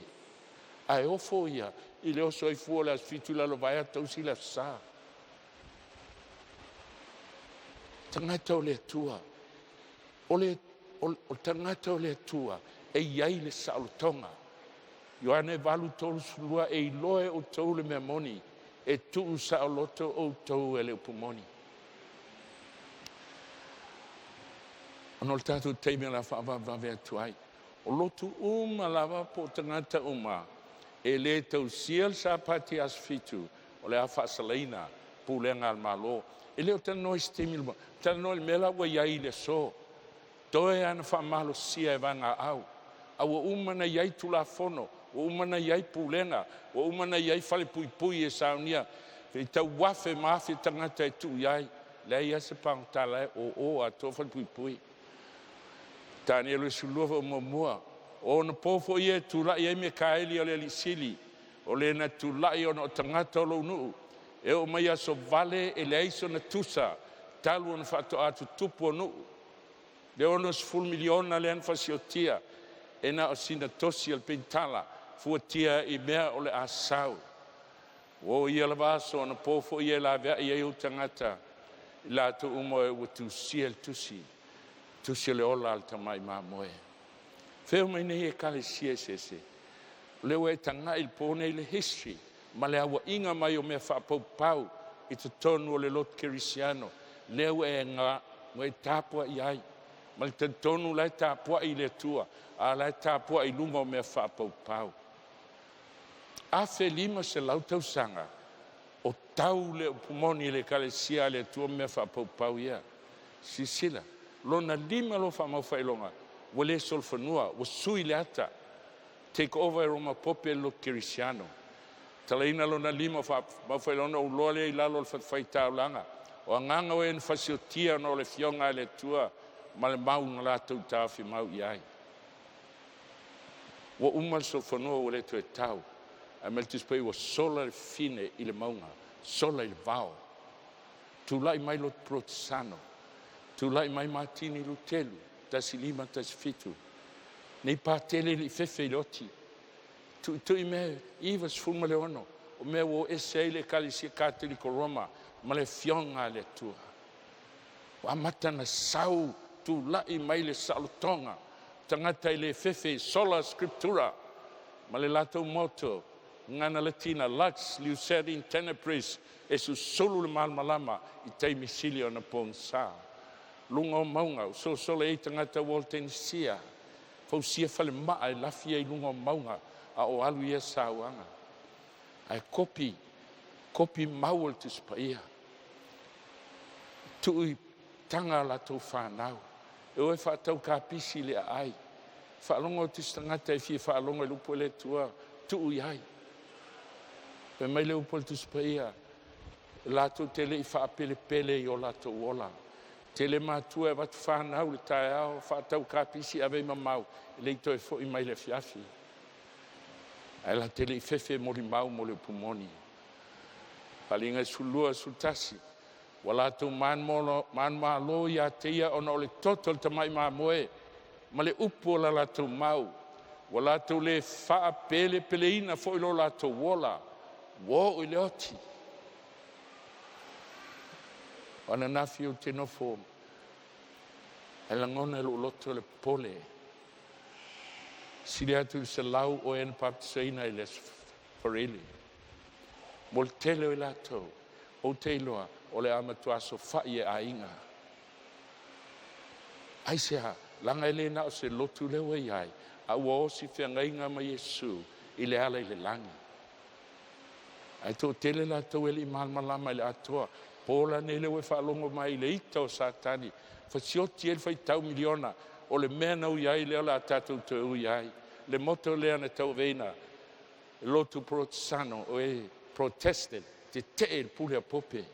Ai ofo ia. Ile o soifua le asfitula lo vai to si le sa. Tangata o le tua. O tangata o le tua. E iai le sautonga. Ioane valu tolu sulua e iloe o tau le memoni. E tu sa loto o tau ele upumoni. Ono le tātou teimea la whaavavave atuai. O lotu lava po tangata e le tau siel sa pati asfitu, o le a whaasalaina, pūlenga al malo. E leo tano i stemilma, tano i mela wa iai le so. Toe ana whaamalo sia e vanga au. Awa umana iai tula fono, o umana iai pūlenga, o umana iai whale pui e saunia. Fe tau wafe maafi tangata e tu iai, le ia se pangtala o a tō whale pui. Tani elu sulua o mamua. O na pofo ia tu la ia me kaeli o le lisili. O le na tu la ia no tangata o lo nuu. E o mai aso vale e le aiso na tusa, talu ona whaato atu tupu anu. Le ono 10 miliona le anfasiotia, e na o sina tosi al pintala, fuatia I mea o le asau. O ia la vaso ona pofo ia la vea ia iu tangata, la tu umo e watu sia tusi le ola al tamai mamoe. Feo mai nei Ekalesia sese, leo e tanga il pone le history, ma le awa inga mai o mea whaapau I te tonu o le lot kerisiano, leo e ngā ngoe tāpua I ai, ma le te tonu lai tāpua I le tua, a lai tāpua I lunga o mea whaapau. A fe lima se lautau sanga, o tau le upumoni le Ekalesia le tua mea whaapau ia, sisila, lona lima lo whamau whailonga, wale solfanua, wa sui le ata, take over e roma pope lo kerisiano. Talaina lona lima whamau whailonga u loa le I lalo le whaitau langa, o anganga o en fasiotia no le fionga le tua, ma le mau ngalatou tāwhi mau iai. Wa umal solfanua wale tu e tau, a meltis pei wa sola le fine I le maunga, sola I le vao. Tu lai mai lot protisano, tu lai mai Martini Lutelu, tasi lima tasi fitu. Nei pātele li fefe loti. Tu I mea Ivas fulma le ono, o mea wo ese le Ekalesia Katoliko Roma, ma le fionga le tua. Wa mata na sau, tu lai mai le salotonga, tangata I le fefe sola scriptura, ma le lato moto, ngana latina lux liuseri in tenebris, e su solo le malmalama I te misilio na ponsa. Lunga o maunga, so sole e tangata Walten sia, fau sia fale maa e lafia I lunga o maunga, a o alu ia sauanga. Ai kopi maual tu spaia. Tui tanga la tau whanau. E oe whaatau ka pisi le ai. Whaalonga o tis tangata e fia whaalonga I lupo le tua, tui ai. Pe mai le upo le tu spaia, lato tele I whaapele pele I o lato wola. Tele matua e watu whanau le tae ao, whaatau ka pisi ave mamau, le ito e fo I mai le fiafi. Ai la tele I fefe mo li mau mo le pumoni. Palinga sulua sultasi, wala tu man malo ya teia ona o le totol tamai mamoe, ma le upo la tu mau, wala tu le faa pele peleina fo ilo la tu wola, wo ile oti. Wana nafi o te nofo, e langona lo loto le pole, sili atu se lau o en paptisaina I les fareli. Mol tele o lato, o te iloa, o le Atua Soifua e a inga. Ai sea, langa ele na o se lotu leo e ai, a ua o si whianga inga ma Yesu, I le ala I le langa. Ai tō tele lato ele I malmalama I le atoa, pola ne leo e whaalongo mai I le ita o satani, whasioti ele whai tau miliona, o le mea nau iai leo la tatou te ui iai, le moto lea na tau veina, lotu protisano o e protested, te te pule a pope.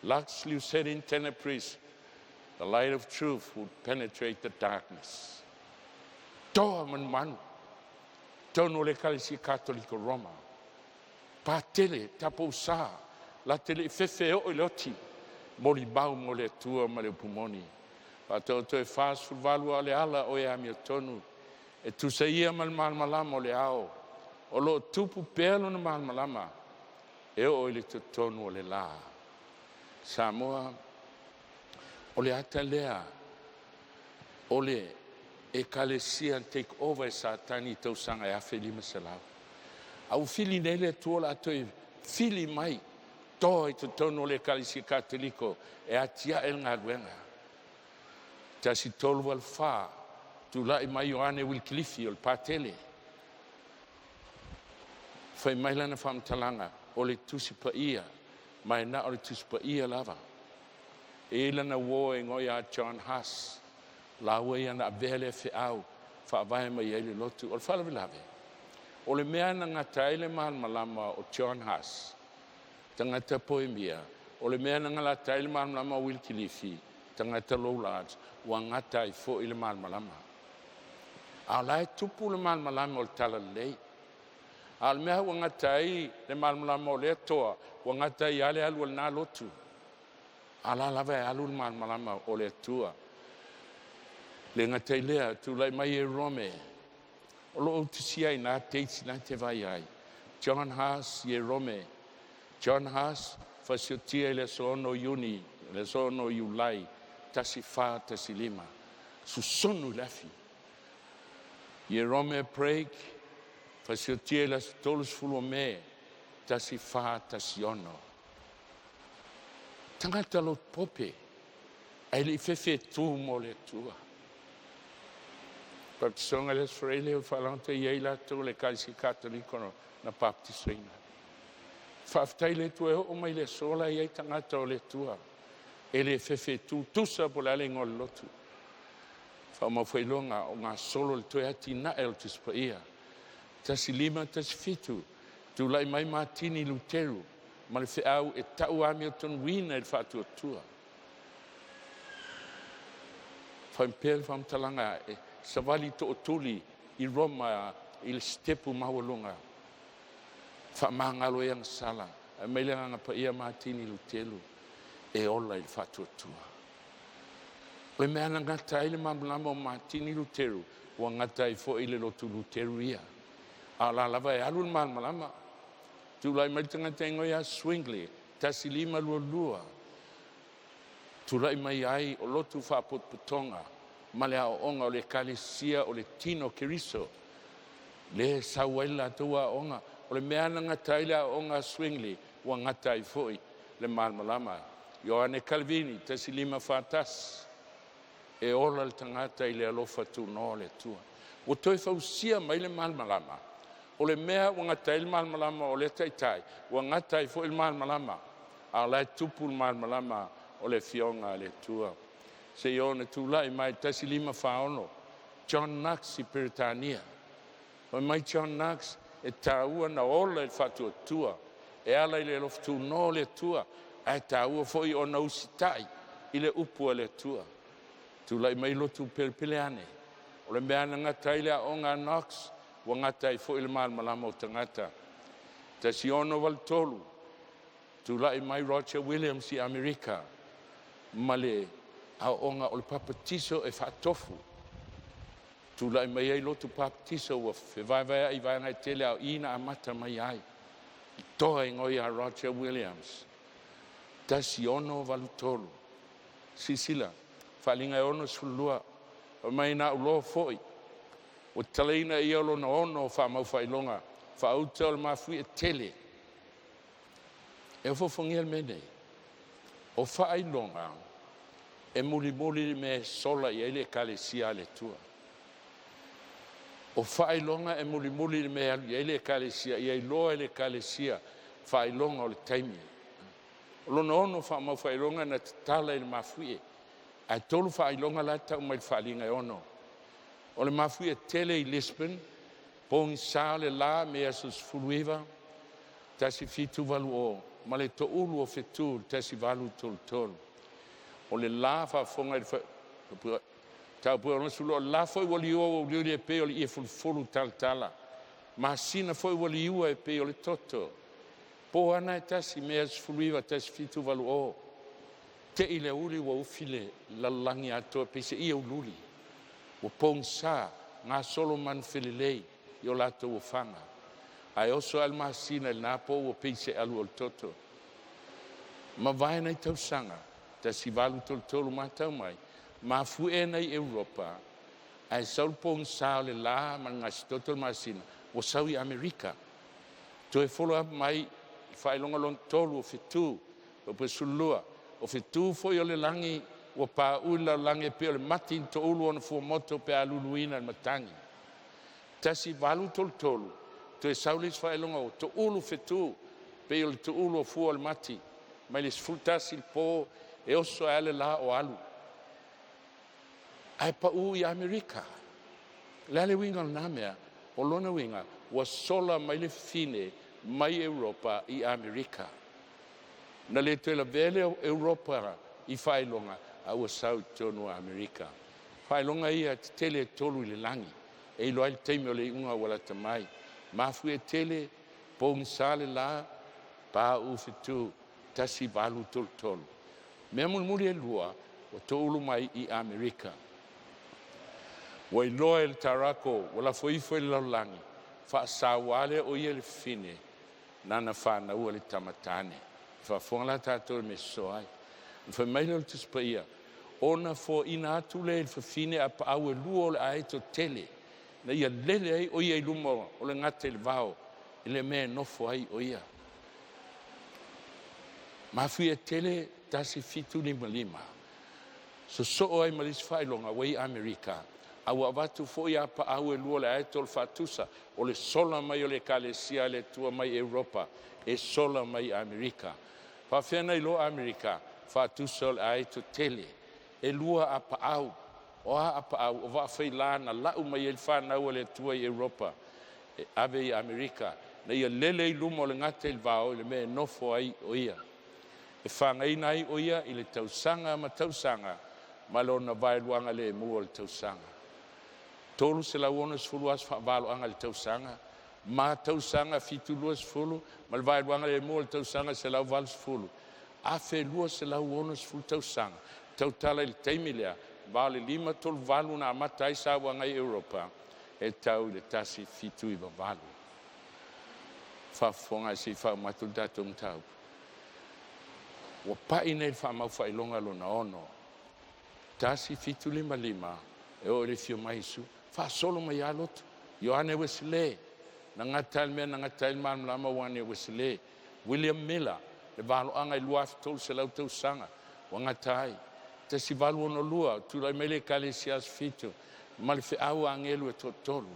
Lux lucid in tenebris, the light of truth would penetrate the darkness. Toa man, tono le Ekalesia Katoliko Roma. Pa tele, tapo sa, la tele fefe o iloti, moli bau mo le tua ma le pumoni. Pa to e fas fulvalu ale ala o e amia tonu, e tu se ia malmalama o le ao, o lo tupu pelo na malmalama, e o ile te tonu o le la. Samoa, o le ata lea, o le Ekalesia take over e satani tau sanga e afe lima se lau. Au fili nele tuola atoi fili mai, toi te tonu o le Ekalesia Katoliko e atia el ngaguenga. Tasi tolu al fa, tu lai mai Ioane Willie o le patele. Fai mai lana whamtalanga o le tusi pa ia, mai na o le tusi pa ia lava. E lana wo e ngoi a John Haas, la wei ana vele fe au, whaavai mai ele lotu, o le whalavilave. O le mea na ngata ele malama o John Haas, tangata poemia, o le mea na ngata ele malama o Willie, tangata lowlands, wa ngata I fo ele malama. A lai tupu le malama o le tala lei. Al mea ua ngatai le malmalama o le atoa, ua ngatai ale alu al nā lotu. Ala lava e alu le malmalama o le atua. Le ngatai lea tūlai mai e Rome. O lo utisia I nā teiti nā te vai ai. John Haas I e Rome. John Haas fasiotia I le sono Iuni, le sono Iulai, tasi wha, tasi lima. Susonu lafi. I e Rome Prague, fasiotia I le tolus fulo me, tasi wha, tasi ono. Tangata lo pope, ai li fefe tū mo le tua. Baptisonga les freile o falante iela to le kalisi katoliko na baptisoina. Whaftai le tua o mai le sola iei tangata o le tua. E le fefe tu tusa po le alengo le lotu. Whamawhailonga o ngā solo le toi ati na el tuspa ia. Tasi lima tasi fitu. Tu lai mai Martini Luteru. Ma le whiau e tau Hamilton wina e whātua tua. Whaimpel whamtalanga e savali to otuli I Roma I le stepu mawalunga. Whamangalo e ang sala. E meilanga pa ia Martini Luteru. E ola I whātua tua. O mea na ngata I le mamulama o Martini Luteru. Ua ngata I fo I le lotu Luteru ia. A la lava e alu le mamulama. Tulai mai tangata ingo ia Swingley. Tasi lima lua. Tulai mai ai o lotu whapotpotonga. Male a onga o le Ekalesia o le Tino Keriso. Le sawaila tua onga. O le mea na ngata I le a onga Swingley. Ua ngata I foi le malmalama. Ioane Calvini, tasi lima whatas. E ola le tangata I le alofa tu no le tua. O toi fausia mai le malmalama. O le mea ua ngata I le malmalama o le taitai. Ua ngata I foi le malmalama. A lai tupu le malmalama o le fionga le tua. Se ione tūlai mai tasi lima whaono. John Knox I Peritania. O mai John Knox e tāua na ola I whatua tua. E ala I le alofa tu no le tua. Ai tāua foi o na usitai I le upua le tua. Tūlai mai lotu perpeleane. O le mea na ngata I le a onga Knox. Ua ngata I foi le malmalama o tangata. Tasi ono waltolu. Tūlai mai Roger Williams I Amerika. Male a onga o le papatiso e whatofu. Tūlai mai ai lotu papatiso ua whewaiwai I vai ngai tele au ina amata mai ai. I toa ingoi a Roger Williams. Tasi ono waltolu. Sisila. Whalinga e ono sulua. O mai na ulo foi. O talaina I olo na ono whamau whailonga. Whauta o le mafui e tele. E fofongi al mene. O whailonga. E muli me sola I ele Ekalesia le tua. O whailonga e muli me ele Ekalesia. I ailoa ele Ekalesia. Whailonga o le taimi. O lona ono whamau whailonga na tala I le mafui. Ai tolu whailonga la tau mai whalinga e ono. O le mafui e tele I Lisbon. Pong sa le la me asus fuluiva. Tasi fitu valu o. Ma le to ulu o fitu tasi valu tolu. O le la whafonga I tau pua ona sulo la foi wali o le pe o le fulu tala. Ma sina foi wali ua e pe o le toto. Po ana e tasi me asus fuluiva tasi fitu valu o. Te I le uli wa ufile lalangi ato pe se ia ululi. O pong sa ngā Solomon Fililei I o lato o whanga. Ai oso almasina il napo o peise alu o toto. Ma vai nei tau sanga, ta si valu tolu matau mai, ma fue nei Europa, ai saul pong sa le la ma ngā stoto masina, o sau I Amerika. To e follow up mai, whailonga lon tolu o fitu, o pe sulua, o fitu foi o le langi, o pa ula lange pe o le matin to ulu ona fua moto pe aluluina al matangi. Tasi valu tolu, to e saulis whaelonga o to ulu fitu, pe o le to ulu o fua al mati, mai les fultasi il po e oso ale la o alu. Ai pa I Amerika. Lale winga na mea, o lona winga, wa sola mai le fine, mai Europa I Amerika. Na le te la vele Europa I whaelonga, a ua sau tonu Amerika. Whaelonga ia te tele tolu I le langi. E loa il teime o le unga wala tamai. Mafu e tele pong sale la pa u fitu tasi valu tol me mulmuli e lua o tolu mai I Amerika wa loel tarako wala foi laulangi fa sawale o ye le fine nana fa na o le tamatane fa fonga tato me soai fa mai le tspaia ona fo ina tule fa fine apa au luo ai to tele na ia lele ai o ia lumo o le ngate le vao ele me no fo ai o ia ma fui tele tasi fitu lima so ai malis failonga wei Amerika au avatu fo ia pa au luo le ai tol fatusa o le sola mai o le Ekalesia le tua mai Europa e sola mai Amerika fa fena I lo Amerika fatusa le ai to tele e lua apa au o va failana la mai el fa na o le tua Europa ave I Amerika na ia lele lumo le ngate il vao le me no fo ai o ia e fa ngai nai o ia I le tausanga ma lona vai luanga le mua le tausanga tolu se la wona sfuluas fa valo anga le tausanga ma tausanga fituluas fulu ma le vai luanga le mua le tausanga se la val sfulu a fe lua se la wona sfulu tausanga tautala il taimilea vale 5 tol valu na matai sa wanga Europa e tau le tasi fitu I valu fa fonga si fa matul datum tau wa pa ina fa ma fa ilonga lo na ono tasi fitu 5 e o le fio mai su fa solo mai alot Yohane Wesley na ngatal me na ngatal man la ma wane Wesley William Miller le valo anga I luaf tol se lau tau sanga wa ngatai te si valu ono lua tu la mele Ekalesia fitu mal fe au angelu e totolu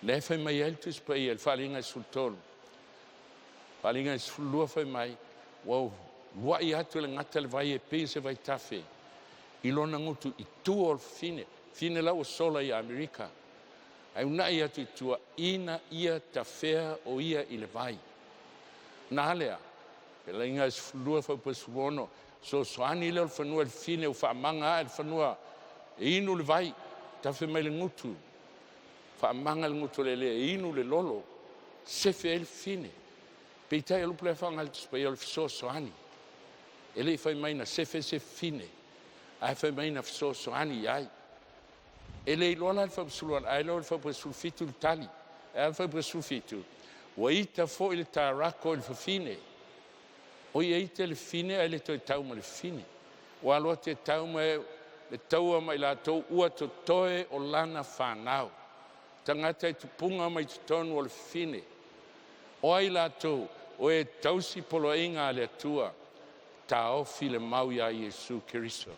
le fe mai el tu spai el falinga sul tolu falinga sul lua fe mai wow wa ia tu le ngatal vai e pe se vai tafe ilona ngutu I tuol fine la o sola I Amerika ai una ia tu tua ina ia tafea o ia I le vai na lea la inga lua fa pesuono so ani le fanua il fine o fa manga il fanua inu le vai tafe mai le ngutu fa manga le ngutu le inu le lolo se fe il fine pe tai lo ple fa ngal spe il so ani ele fa mai na se fine ai fa mai na so ani ai ele lo la fa sulwan ai lo fa sulfitu tali ai fa sulfitu wa ita fo il tarako il fine o ia te le fine ai le toi tau ma le fine o alo te tau ma le taua mai la tau ua to toe o lana whanau tangata I tupunga mai tonu o le fine o ai la tau o e tausi polo inga le atua tau file mau ia Yesu Keriso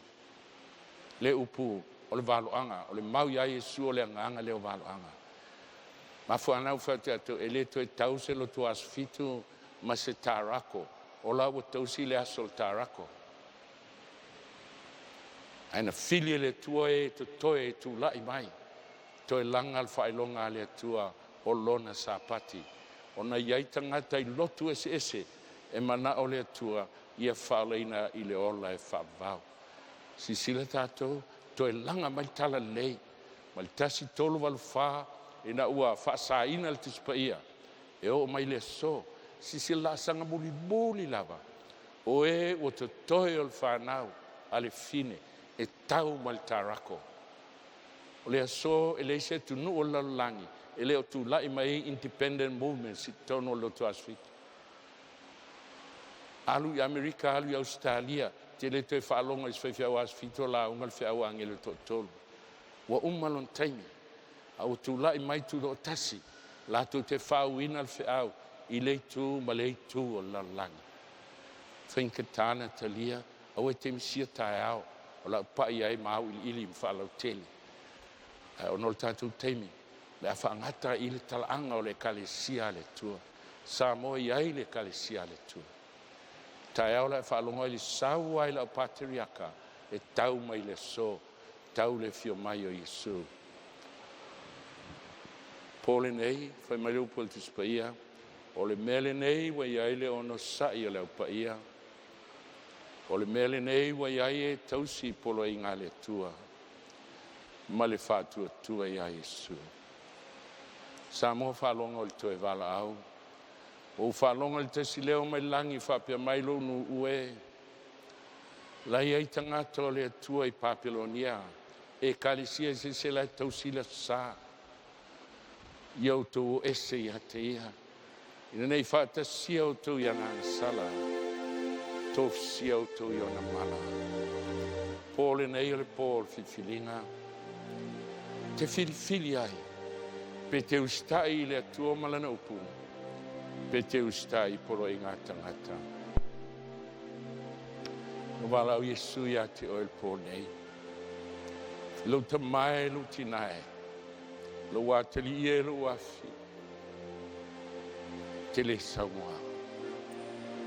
le upu o le valoanga o le mau ia Yesu o le anganga le o valoanga ma fu anau fate atu e le toi tau se lo tu asfitu ma se tarako o la o tausi le asol tarako aina filia le tua e to toe tu lai mai toe langa al failonga le tua o lona sapati ona iai tangata I lotu ese e mana o le tua ia whaleina I le ola e whavau sisila tātou toe langa mai tala lei ma le tasi tolu walu wha ina ua whaasaina le tispaia e o mai le so sisila sanga muli lava o e o to toe o le whanau ale fine e tau mal tarako o le aso e le se tu nu o lalangi e le o tu lai mai independent movement si tono lo tu asfit alu I Amerika alu I Australia te le te whaalonga I sfeifia o asfito la ungal fea o angelo tolu wa umalon taimi au tu lai mai tu lo tasi la tu te whauina al feau I le tu ma le tu o lalangi whainkatana talia au e te misia tae au o la pai ai mau ili mfalau tele o nol tatu teimi le afangata I le talaanga o le Ekalesia le tua SAMOA ai le Ekalesia le tua tae au le whaalonga I le sau ai la patriaka e tau mai le so tau le fio mai o Yesu pole nei fai mai upo le tispaia o le mele nei wa iai le ono sai o le upaia o le mele nei wa iai e tausi polo I ngā le tua ma le whātua tua iai Yesu SAMOA whalonga o le toe wala au O whalonga le tasi leo mai langi whapea mai lo nu ue. Lai ai tangata o le atua I Papilonia. Ekalesia se lai tausila sa. Iau tau ese I hate iha. Ina nei whaatasia o tau iana sala. Tofsia o tau iona mala. Pole nei ole Paul fifilinga. Te filifili ai. Pe te ustai le atua malana upu. Pe te ustai polo I ngā tangata. No wala o Yesu ia te oil po nei. Lo te mai lo tinae. Lo watali e lo wafi. Te le SAMOA.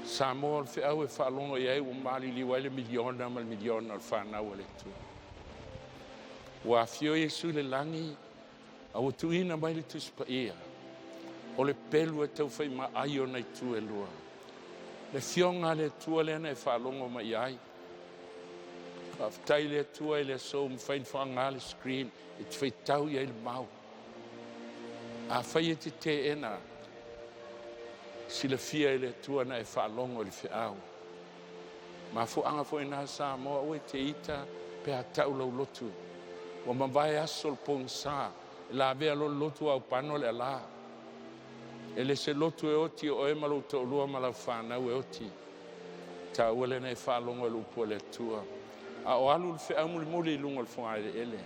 SAMOA fe au e whalongo iai o mali li waile miliona mal miliona al whanau le tu. Wafio Yesu le langi. Au tuina mai le tuspa ia. O le pelu e tau whai ma ai o nei tu e lua. Le fionga le tua le ana e whalongo mai ai. Aftai le tua e le so mwhain whanga le screen e te whai tau ia le mau. A whai e te ena. Sila fia e le tua na e whalongo le whiau. Ma fuanga fo ina SAMOA o e te ita pe a tau lau lotu. Wa mawai asol pong sa. La vea lo lotu au pano le ala. E le se lotu e oti o e malu to lua malau whanau e oti. Ta uele nei whalongo e lupo le tua. A o alu le whea muli muli lunga le whunga ele.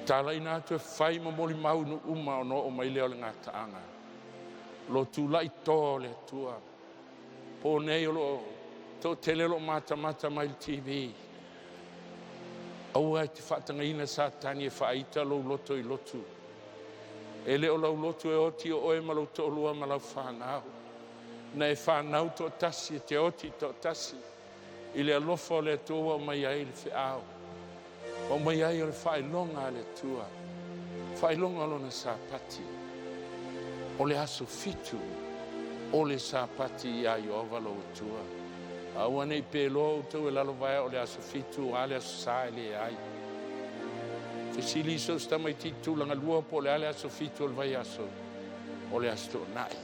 Ta la ina atu e whai ma moli mau nu uma o no o mai leo le ngā taanga. Lo tu lai tō le tua. Po nei o lo to tele lo mata mai le TV. Au ai te whaatanga ina sa tani e whaita lo loto I lotu. E leo lau lotu e oti o oe malau to lua malau whanau. Na e whanau to tasi e te oti to tasi. I le alofo le tua o mai ai le whiau. O mai ai o le whailonga le tua. Whailonga lo na sa pati. O le aso fitu. O le sa pati I ai o valo tua. Aua nei pelo tau e lalo vai o le aso fitu ale aso sa ele ai. Fesili so sta mai titu langa lua po le ale aso fitu o le vai aso. O le aso nai.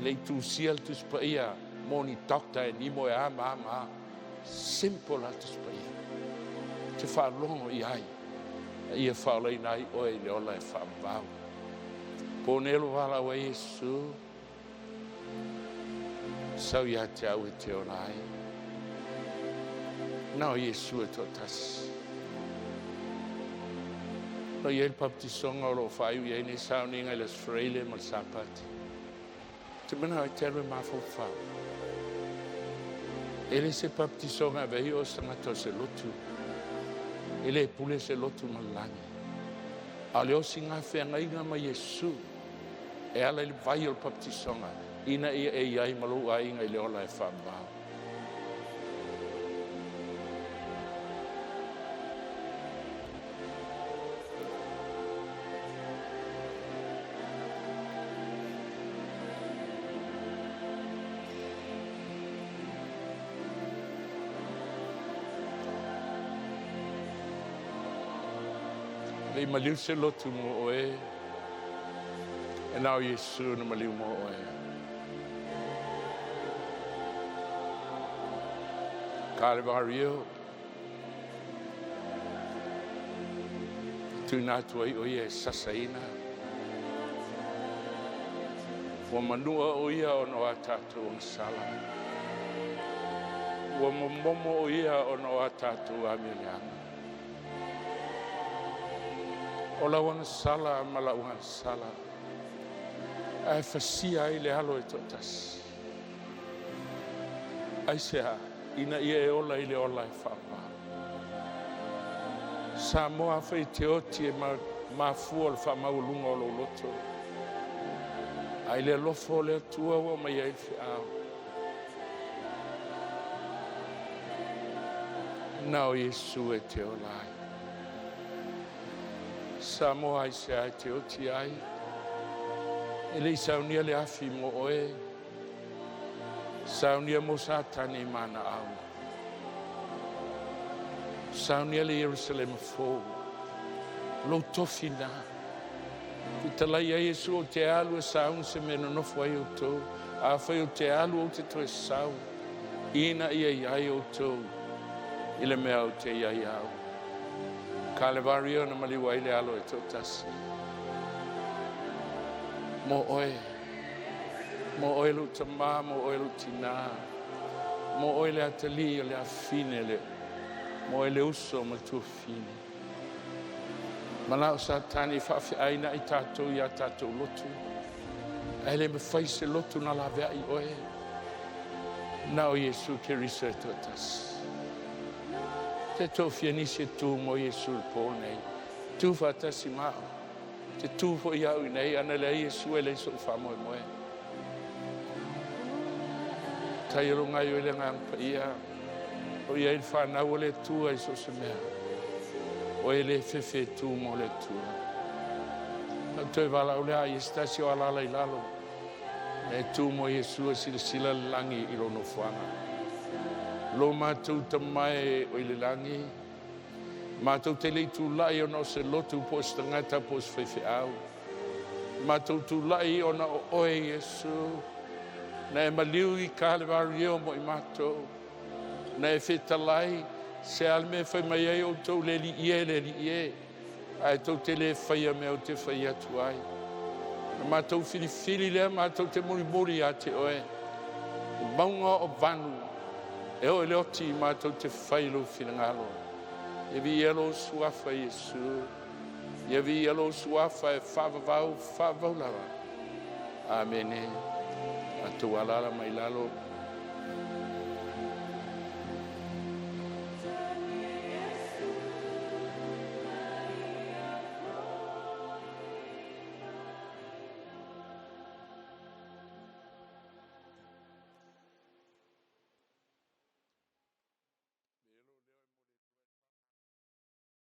Le tu sial tu spaia moni tokta e nimo e ama. Simple tu spaia. Te wha longo I ai. Ia wha olai nai oe le ola e wha mbau. Po nelo wala wa Yesu. Sau ia te au e te onai. Nau Yesu e to tas. No ia il baptisonga o lo whaiu ia ne sau ninga i las freile mal sapati. Te mana ai te arwe mafo whau. Ele se baptisonga vehi o sangato se lotu. Ele pule se lotu malangi. A leo singa whenga inga ma Yesu. E ala il vai o baptisonga. Ina ia e iai malu ai ngai leo lai whambau. Lei maliu se lotu mo oe. E nau Yesu na maliu mo oe. Calvario. Tu natu ai o ia sasaina. Wa manua o ia o no atatu o sala. Wa momo o ia o no atatu a miliana. O la wana sala ma la wana sala. Ai fasia ai le halo e totas. Ai sea ina ia e ola I le ola e whapa. SAMOA whai te oti e ma fua le whamaulunga o lo loto. Ai le lofo le atua wa mai ai whiau. Nau Yesu e te ola ai. SAMOA ai se ai te oti ai. E le saunia le afi mo oe. Saunia mo satani mana au. Saunia le Jerusalem fo. Lo tofina. Talai ai Yesu o te alu e sau se mena nofo ai o tō. A whai o te alu o te toe sau. Ina ia iai o tō. Ile mea o te iai au. Ka le wario na maliwa ile alo e tō tasi. Mo oe lu tamā, mo oe lu tina. Mo oe le atali o le afine le. Mo oe le uso ma tu fine. Mana o sa tani whawhi aina i tātou i a tātou lotu. E le me whai se lotu na la vea i oe. Na o Yesu ke risa e tōtas. Te tō whianisi tū mo Yesu pō nei. Tū whatasi mao. Te tū fo i au i nei. Ana le Yesu e le so whamoe moe. Tai ero ngai o le ngampa ia. O ia il whanau o le tū ai so se mea. O ele fefe tu mo le tu. Toi wala o le a istasi o alala i lalo. E tu mo Yesu a sila langi i rono whanga. Lo mātou tamai o ile langi. Mātou te lei tu lai o no se lotu pos tangata pos fefe au. Mātou tu lai o na o oe Yesu. Na e maliu i kālevari o mo i mātou. Na e whetalai. Se alme fai mai ai o tau le li ie. Ai tau te le fai a me o te fai atu ai. Ma tau fili lea, ma tau te muri a te oe. Maunga o vanu. E o le oti ma tau te fai lo finangalo. E vi elo suafa Yesu. E vi elo suafa e whavavau lava. Amen. A tu alala mai lalo.